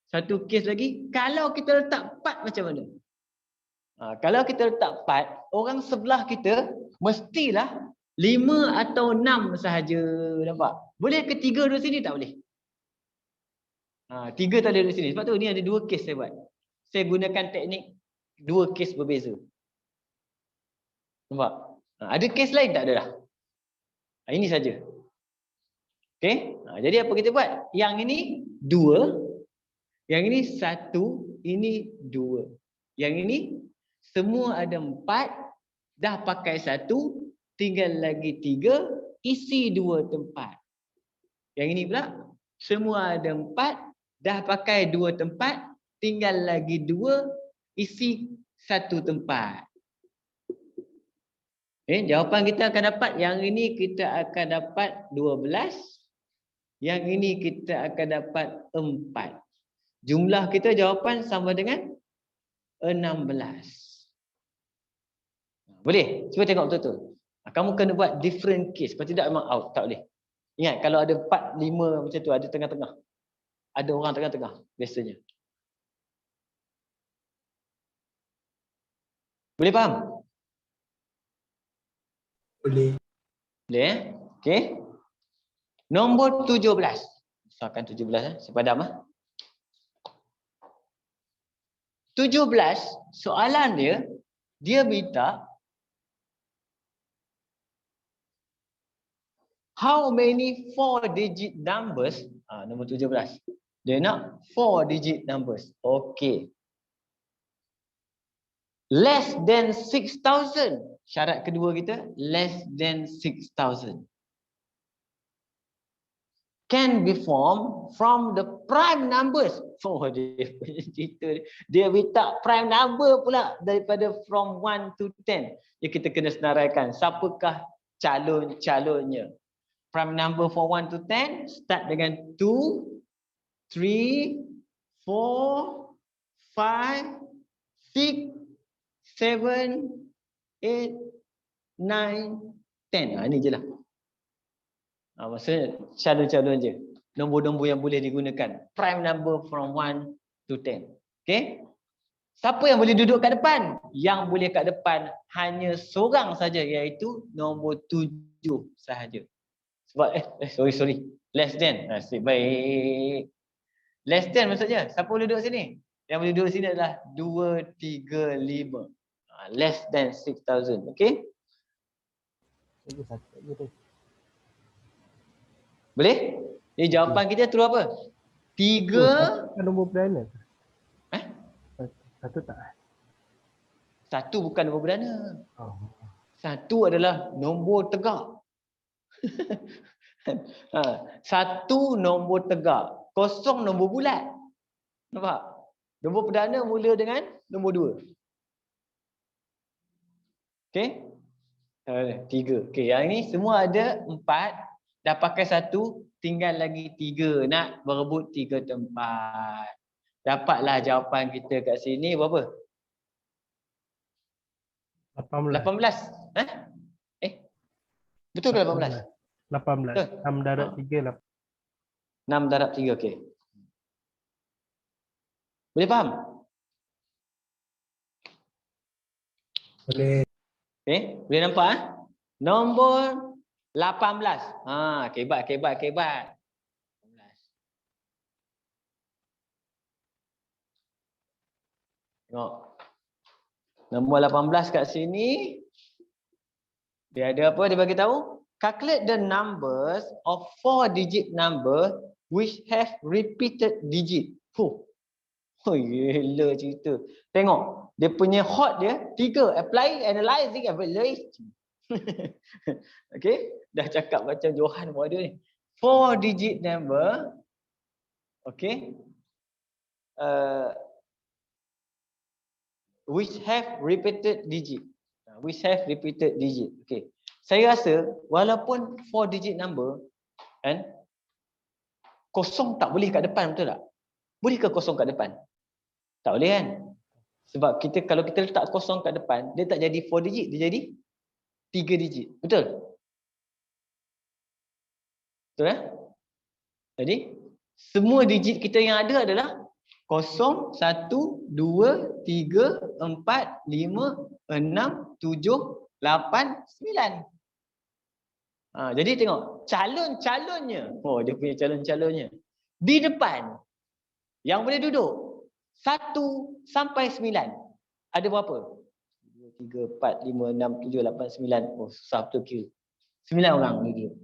Satu kes lagi, kalau kita letak 4 macam mana? Kalau kita letak 4, orang sebelah kita mestilah 5 atau 6 sahaja, nampak? Boleh ke 3 duduk sini? Tak boleh. 3 tak boleh duduk sini. Sebab tu ni ada 2 kes saya buat. Saya gunakan teknik 2 kes berbeza. Nampak? Ada kes lain tak ada dah. Ini saja. Okey? Jadi apa kita buat? Yang ini 2, yang ini 1, ini 2. Yang ini semua ada 4, dah pakai 1, tinggal lagi 3, isi 2 tempat. Yang ini pula semua ada 4, dah pakai 2 tempat, tinggal lagi 2, isi 1 tempat. Jawapan kita akan dapat, yang ini kita akan dapat 12, yang ini kita akan dapat 4. Jumlah kita jawapan sama dengan 16. Boleh? Cuba tengok betul-betul. Kamu kena buat different case. Kalau tidak memang out. Tak boleh. Ingat, kalau ada 4, 5 macam tu, ada tengah-tengah. Ada orang tengah-tengah biasanya. Boleh faham? Boleh. Boleh Okey. Nombor 17. Misalkan 17 saya padam 17, soalan dia minta how many 4-digit numbers, nombor 17. Dia nak 4-digit numbers. Okey. Less than 6,000. Syarat kedua kita, less than 6,000. Can be formed from the prime numbers. Dia punya cerita. Dia minta prime number pula daripada from 1 to 10. Ya, kita kena senaraikan. Siapakah calon-calonnya? Prime number for 1 to 10 start dengan 2, 3, 4, 5, 6, 7, 8, 9, 10. Ini je lah. Maksudnya calon-calon je. Nombor-nombor yang boleh digunakan. Prime number from 1 to 10. Okay? Siapa yang boleh duduk kat depan? Yang boleh kat depan hanya seorang saja, iaitu nombor 7 sahaja. Sebab sorry. Less than. Nasib baik. Less than maksudnya. Siapa boleh duduk sini? Yang boleh duduk sini adalah 2, 3, 5. Less than 6,000. Okay? Boleh? Jadi jawapan kita terus apa? 3. Kan nombor perdana. Satu tak? Satu bukan nombor perdana. Oh. Satu adalah nombor tegak. Satu nombor tegak, kosong nombor bulat. Nampak? Nombor perdana mula dengan nombor 2. Okey? 3. Okey, yang ni semua ada 4. Dah pakai 1, tinggal lagi 3. Nak berebut 3 tempat. Dapatlah jawapan kita kat sini berapa? 18. 18. Betul ke 18? 18. 6 darab 3 6 darab 3, okey. Boleh faham? Boleh. Okey, boleh nampak Nombor 18. Kebat. Tengok. Nombor 18 kat sini. Dia ada apa? Dia bagi tahu. Calculate the numbers of 4-digit number which have repeated digit. Gila cerita. Tengok. Dia punya hot dia 3. Apply, analyzing, evaluate. Okay. Dah cakap macam Johan pun ada ni. 4-digit number. Okay. Which have repeated digit. Okay. Saya rasa walaupun 4-digit number kan, kosong tak boleh kat depan, betul tak? Boleh ke kosong kat depan? Tak boleh kan? Sebab kalau kita letak kosong kat depan, dia tak jadi 4 digit, dia jadi 3 digit. Betul? Betul Jadi semua digit kita yang ada adalah 0, 1, 2, 3, 4, 5, 6, 7, 8, 9. Jadi tengok calon-calonnya. Dia punya calon-calonnya. Di depan yang boleh duduk 1 sampai 9. Ada berapa? 2, 3, 4, 5, 6, 7, 8, 9. Susah betul kira. 9 orang boleh duduk.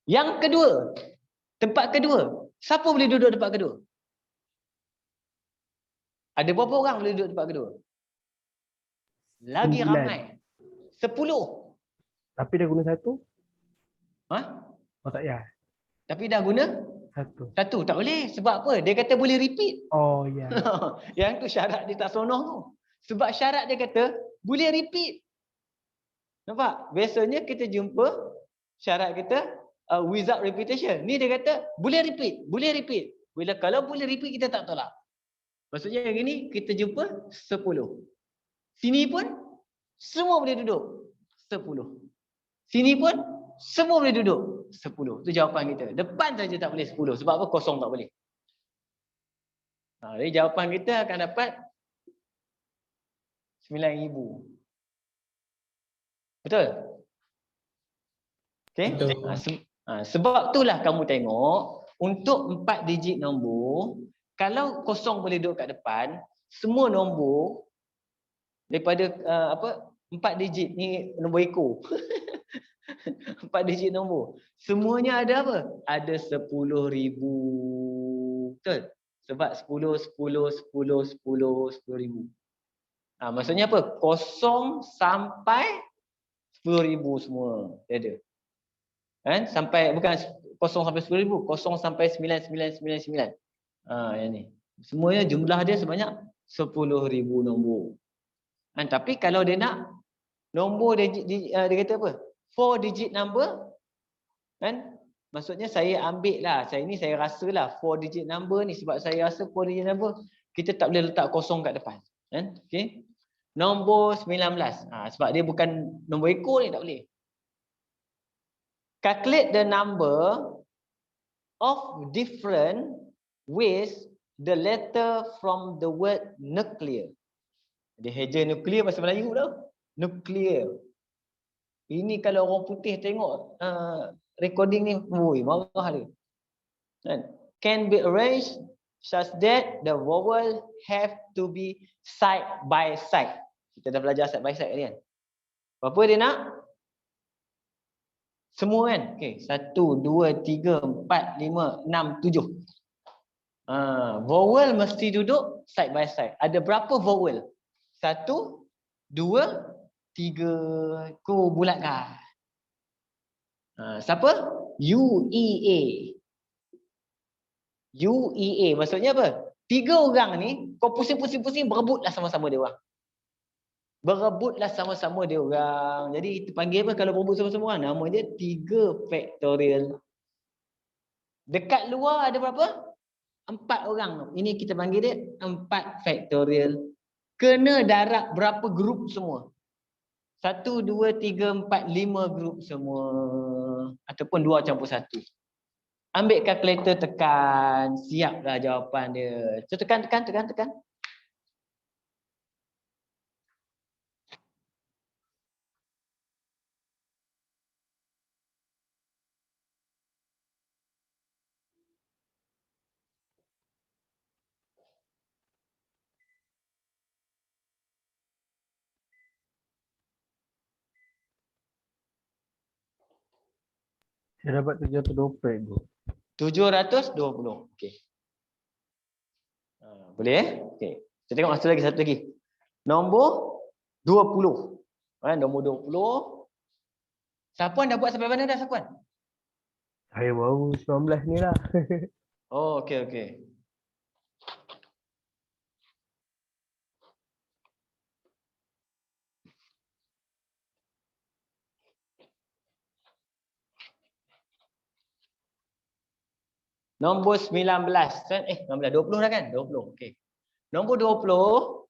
Yang kedua, tempat kedua. Siapa boleh duduk tempat kedua? Ada berapa orang boleh duduk tempat kedua? Lagi 9. ramai. 10. Tapi dah guna 1? Oh tak payah. Tapi dah guna 1. 1. Tak boleh. Sebab apa? Dia kata boleh repeat. Oh ya. Yang tu syarat dia tak seronok tu. Sebab syarat dia kata boleh repeat. Nampak? Biasanya kita jumpa syarat kita without repetition. Ni dia kata boleh repeat. Kalau boleh repeat kita tak tolak. Maksudnya yang ini kita jumpa 10. Sini pun semua boleh duduk 10. Sini pun semua boleh duduk 10. Itu jawapan kita. Depan saja tak boleh 10. Sebab apa? Kosong tak boleh. Jadi jawapan kita akan dapat 9,000. Betul? Okey? Sebab itulah kamu tengok untuk 4 digit nombor, kalau kosong boleh duduk kat depan, semua nombor daripada 4 digit ni nombor ekor. 4 digit nombor. Semuanya ada apa? Ada 10,000. Betul? Sebab 10, 10,000. Maksudnya apa? Kosong sampai 10,000 semua. Dia ada. Kan? Sampai, bukan kosong sampai 10,000. Kosong sampai 9999. Yang ni. Semuanya jumlah dia sebanyak 10,000 nombor. Tapi kalau dia nak nombor dia kata apa? 4 digit number, kan? Maksudnya saya ambil lah, saya rasa lah 4 digit number ni, sebab saya rasa 4 digit number kita tak boleh letak kosong kat depan, kan? Okey. Nombor 19. Sebab dia bukan nombor ekor ni, tak boleh. Calculate the number of different ways the letter from the word nuclear. Dia heja nuklear bahasa Melayu tau. Nuklear. Ini kalau orang putih tengok recording ni, marah dia. Can be arranged such that the vowel have to be side by side. Kita dah belajar side by side tadi kan. Berapa dia nak? Semua kan? Okey, 1, 2, 3, 4, 5, 6, 7. Vowel mesti duduk side by side. Ada berapa vowel? 1, 2, 3. Ku bulatkan. Siapa? UEA. UEA maksudnya apa? 3 orang ni kau pusing-pusing berebutlah sama-sama dia orang. Berebutlah sama-sama dia orang. Jadi kita panggil apa kalau berebut sama-sama orang? Nama dia 3 faktorial. Dekat luar ada berapa? 4 orang. Ini kita panggil dia 4 faktorial. Kena darab berapa grup semua? 1, 2, 3, 4, 5 grup semua. Ataupun 2 campur 1. Ambil kalkulator, tekan. Siaplah jawapan dia. So, tekan. Saya dapat 720 bro. 720. Okey. Boleh Okey. Kita tengok satu lagi. Nombor 20. Nombor 20. Sapuan dah buat sampai mana dah Sapuan? Saya baru 19 ni lah. Oh, okey. Nombor 19. 20 dah kan? 20. Okey. Nombor 20.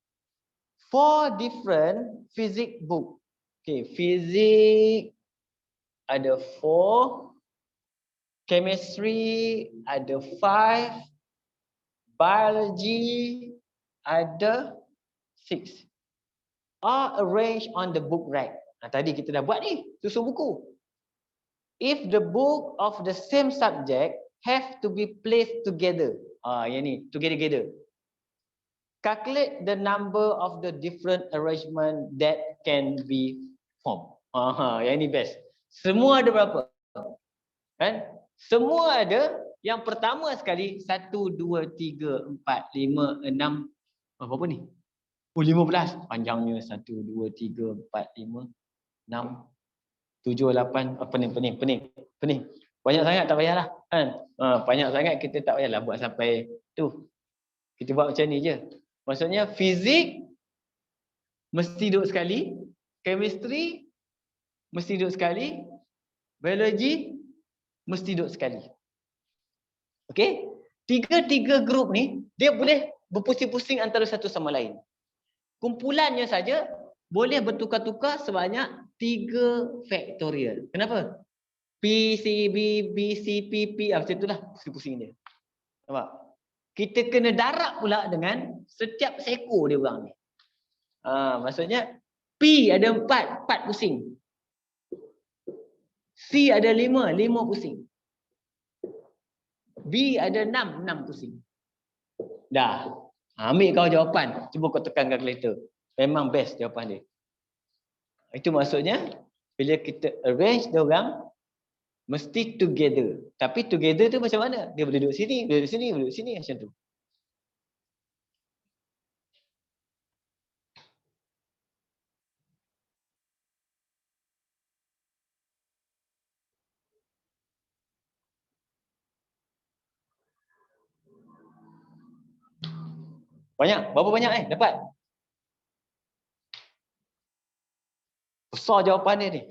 4 different physics book. Okey, fizik ada 4. Chemistry ada 5. Biology ada 6. Are arranged on the book rack. Tadi kita dah buat ni, susun buku. If the book of the same subject have to be placed together. Yang ni, together. Calculate the number of the different arrangement that can be formed. Yang ni best. Semua ada berapa? Kan? Semua ada. Yang pertama sekali 1, 2, 3, 4, 5, 6. Berapa ni? 15. Panjangnya 1, 2, 3, 4, 5, 6, 7, 8. Pening. Banyak sangat tak payahlah. Kan? Banyak sangat kita tak payahlah buat sampai tu. Kita buat macam ni je. Maksudnya fizik mesti duduk sekali. Chemistry mesti duduk sekali. Biologi mesti duduk sekali. Okey? Tiga grup ni dia boleh berpusing-pusing antara satu sama lain. Kumpulannya saja boleh bertukar-tukar sebanyak 3 faktorial. Kenapa? P, C, B, C, P, macam itulah pusing-pusing dia. Nampak? Kita kena darab pula dengan setiap seko dia orang ni. Maksudnya P ada 4 pusing. C ada 5 pusing. B ada 6 pusing. Dah. Ambil kau jawapan. Cuba kau tekan kalkulator. Memang best jawapan dia. Itu maksudnya bila kita arrange dia orang mesti together. Tapi together tu macam mana? Dia boleh duduk sini, boleh duduk sini, boleh duduk sini macam tu. Banyak? Berapa banyak dapat? Besar jawapan dia ni.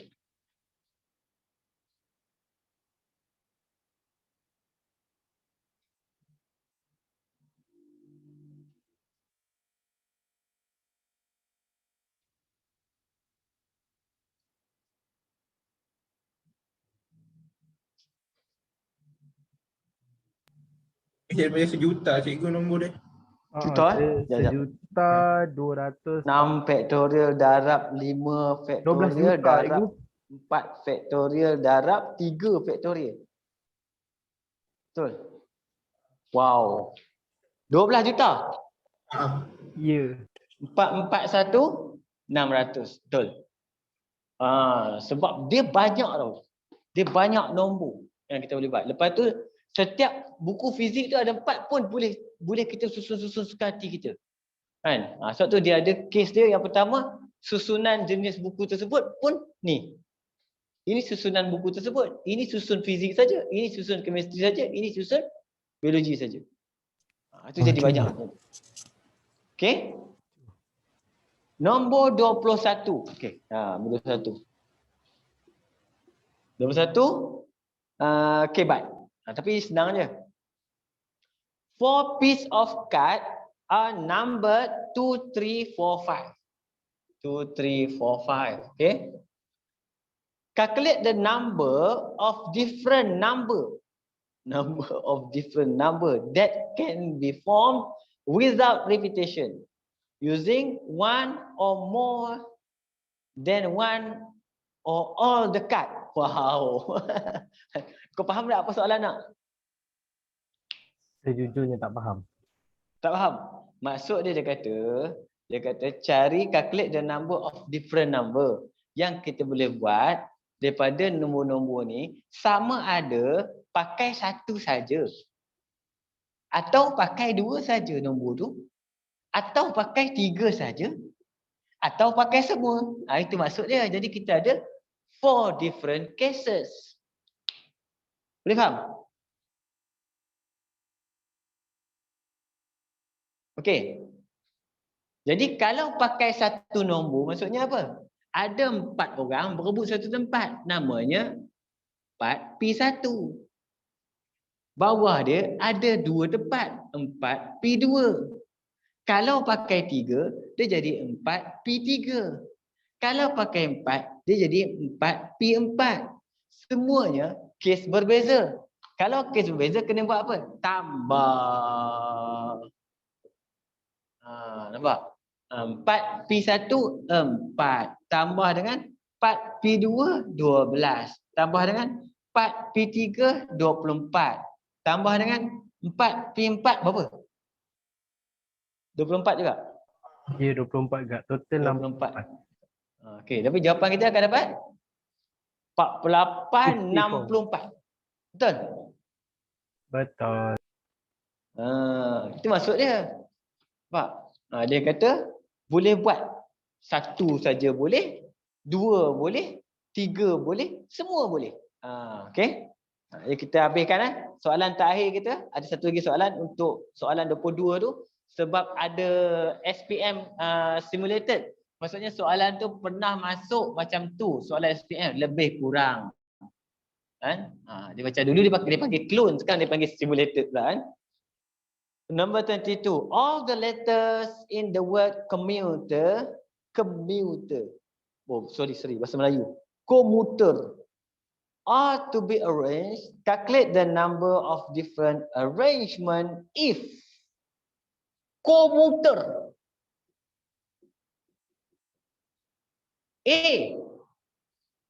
Daripada 1 juta cikgu nombor dia. Juta, 1.200. 6 faktorial darab 5 faktorial 12 juta, darab 4 faktorial darab 3 faktorial. Betul? Wow. 12 juta? Ya. 441 600. Betul. Sebab dia banyak tau. Dia banyak nombor yang kita boleh buat. Lepas tu setiap buku fizik tu ada 4 pun boleh kita susun suka hati kita. Kan? Sebab tu dia ada kes dia yang pertama, susunan jenis buku tersebut pun ni. Ini susunan buku tersebut. Ini susun fizik saja. Ini susun chemistry saja. Ini susun biologi saja. Itu jadi banyak. Okey. Nombor 21. Okey. Nombor 21. 21 kebat. Tapi senang je. 4 piece of card are numbered 2, 3, 4, 5. 2, 3, 4, 5. Okay. Calculate the number of different number that can be formed without repetition using one or more than one or all the card. Wow. Kau faham tak apa soalan nak? Sejujurnya tak faham. Tak faham. Maksud dia kata cari calculate the number of different number yang kita boleh buat daripada nombor-nombor ni, sama ada pakai satu saja atau pakai dua saja nombor tu, atau pakai tiga saja, atau pakai semua. Itu maksud dia. Jadi kita ada 4 different cases. Boleh faham? Okey. Jadi kalau pakai satu nombor, maksudnya apa? Ada 4 orang berebut satu tempat. Namanya 4P1. Bawah dia ada 2 tempat. 4P2. Kalau pakai 3, dia jadi 4P3. Kalau pakai 4, dia jadi 4P4. Semuanya kes berbeza. Kalau kes berbeza, kena buat apa? Tambah. Nampak? 4P1 4 tambah dengan 4P2 12 tambah dengan 4P3 24 tambah dengan 4P4 berapa? 24 juga? Ya, 24 juga. Total 24. Okey, tapi jawapan kita akan dapat 48 64. Betul? Betul. Itu maksud dia. Nampak? Dia kata boleh buat satu saja boleh, 2 boleh, 3 boleh, semua boleh. Okey. Jadi kita habiskan soalan terakhir kita. Ada satu lagi soalan untuk soalan 22 tu, sebab ada SPM simulated. Maksudnya soalan tu pernah masuk macam tu, soalan SPM lebih kurang. Dia macam dulu dia panggil clone, sekarang dia panggil simulated pula kan. Number 22. All the letters in the word commuter. Oh, sorry, bahasa Melayu. Commuter are to be arranged. Calculate the number of different arrangement if commuter A.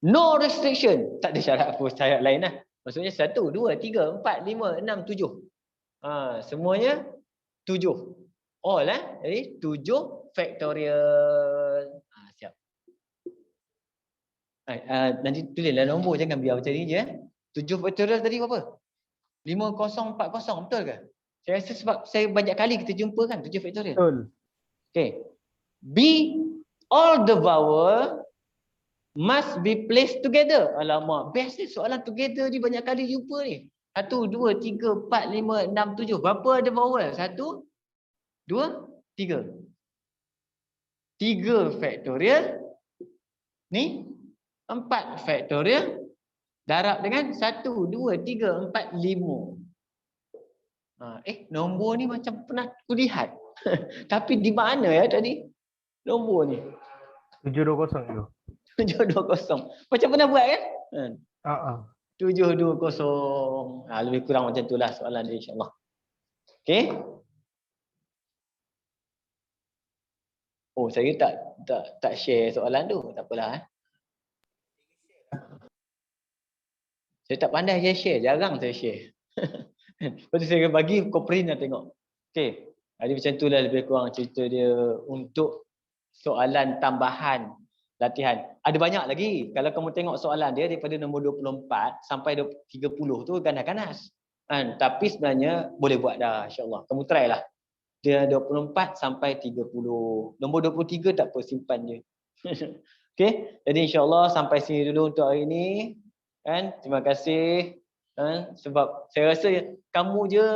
No restriction. Tak ada syarat apa, syarat lain lah. Maksudnya 1, 2, 3, 4, 5, 6, 7. Semuanya 7. All jadi 7 factorial. Siap. Nanti tulislah nombor, jangan biar macam ni je. 7 factorial tadi berapa? 5040, betul ke? Saya rasa sebab saya banyak kali kita jumpa kan 7 factorial. Betul. Okay. B. All the vowel must be placed together. Alamak, best ni soalan together ni banyak kali jumpa ni. 1, 2, 3, 4, 5, 6, 7. Berapa ada vowel? 1, 2, 3. 3 factorial. Ni 4 factorial. Darab dengan 1, 2, 3, 4, 5. Nombor ni macam pernah aku lihat. Tapi di mana ya tadi? Nombor ni. 720 tu. 720. Macam pernah buat kan? 720. Lebih kurang macam itulah soalan dia insya-Allah. Okey. Oh, saya tak share soalan tu. Tak apalah. Saya tak pandai share, jarang saya share. Lepas tu saya bagi kau print dan tengok. Okey. Jadi macam itulah lebih kurang cerita dia untuk soalan tambahan latihan. Ada banyak lagi. Kalau kamu tengok soalan dia daripada nombor 24 sampai 30 tu ganas-ganas. Tapi sebenarnya boleh buat dah insya-Allah. Kamu try lah. Dia 24 sampai 30. Nombor 23 tak apa, simpan je. Okey, jadi insya-Allah sampai sini dulu untuk hari ini. Kan? Terima kasih. Kan? Sebab saya rasa kamu je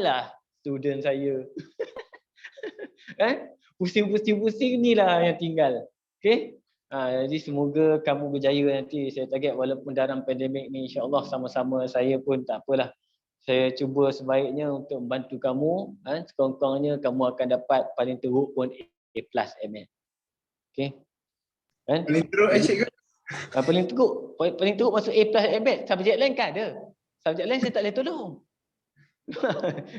lah student saya. Kan? Pusing-pusing ni lah yang tinggal. Okey? Jadi semoga kamu berjaya nanti. Saya target walaupun dalam pandemik ni insya-Allah sama-sama saya pun tak apalah. Saya cuba sebaiknya untuk membantu kamu. Sekurang-kurangnya kamu akan dapat paling teruk pun A+ ML. Okey? Kan? Paling teruk asyik ke? Paling teruk masuk A+ ML. Subjek lain kan ada. Subjek lain saya tak boleh tolong.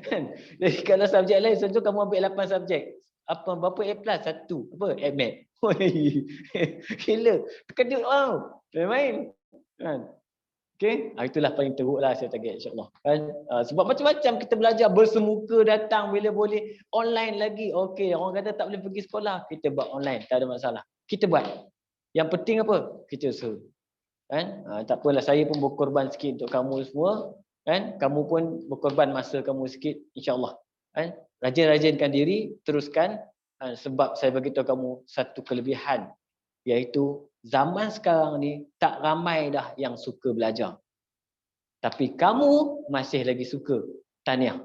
Kan? Jadi kalau subjek lain contoh kamu ambil 8 subjek. Berapa A+? 1. Apa? ML. Gila. Terkejut tau. Main-main. Kan? Okey, itulah paling teruk lah saya target insya-Allah. Kan? Sebab macam-macam kita belajar bersemuka datang bila boleh online lagi. Okey, orang kata tak boleh pergi sekolah, kita buat online, tak ada masalah. Kita buat. Yang penting apa? Kita usaha. Kan? Tak apalah, saya pun berkorban sikit untuk kamu semua. Kan? Kamu pun berkorban masa kamu sikit insya-Allah. Kan? Rajin-rajinkan diri, teruskan. Sebab saya bagi tahu kamu satu kelebihan, iaitu zaman sekarang ni tak ramai dah yang suka belajar. Tapi kamu masih lagi suka. Tahniah.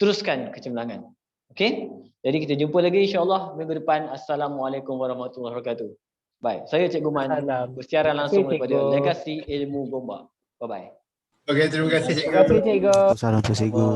Teruskan kecemerlangan. Okey? Jadi kita jumpa lagi insya-Allah minggu depan. Assalamualaikum warahmatullahi wabarakatuh. Baik, saya Cikgu Man bersiaran langsung daripada Legasi Ilmu Gombak. Bye-bye. Okey, terima kasih cikgu. Terima kasih cikgu. Salam tu cikgu.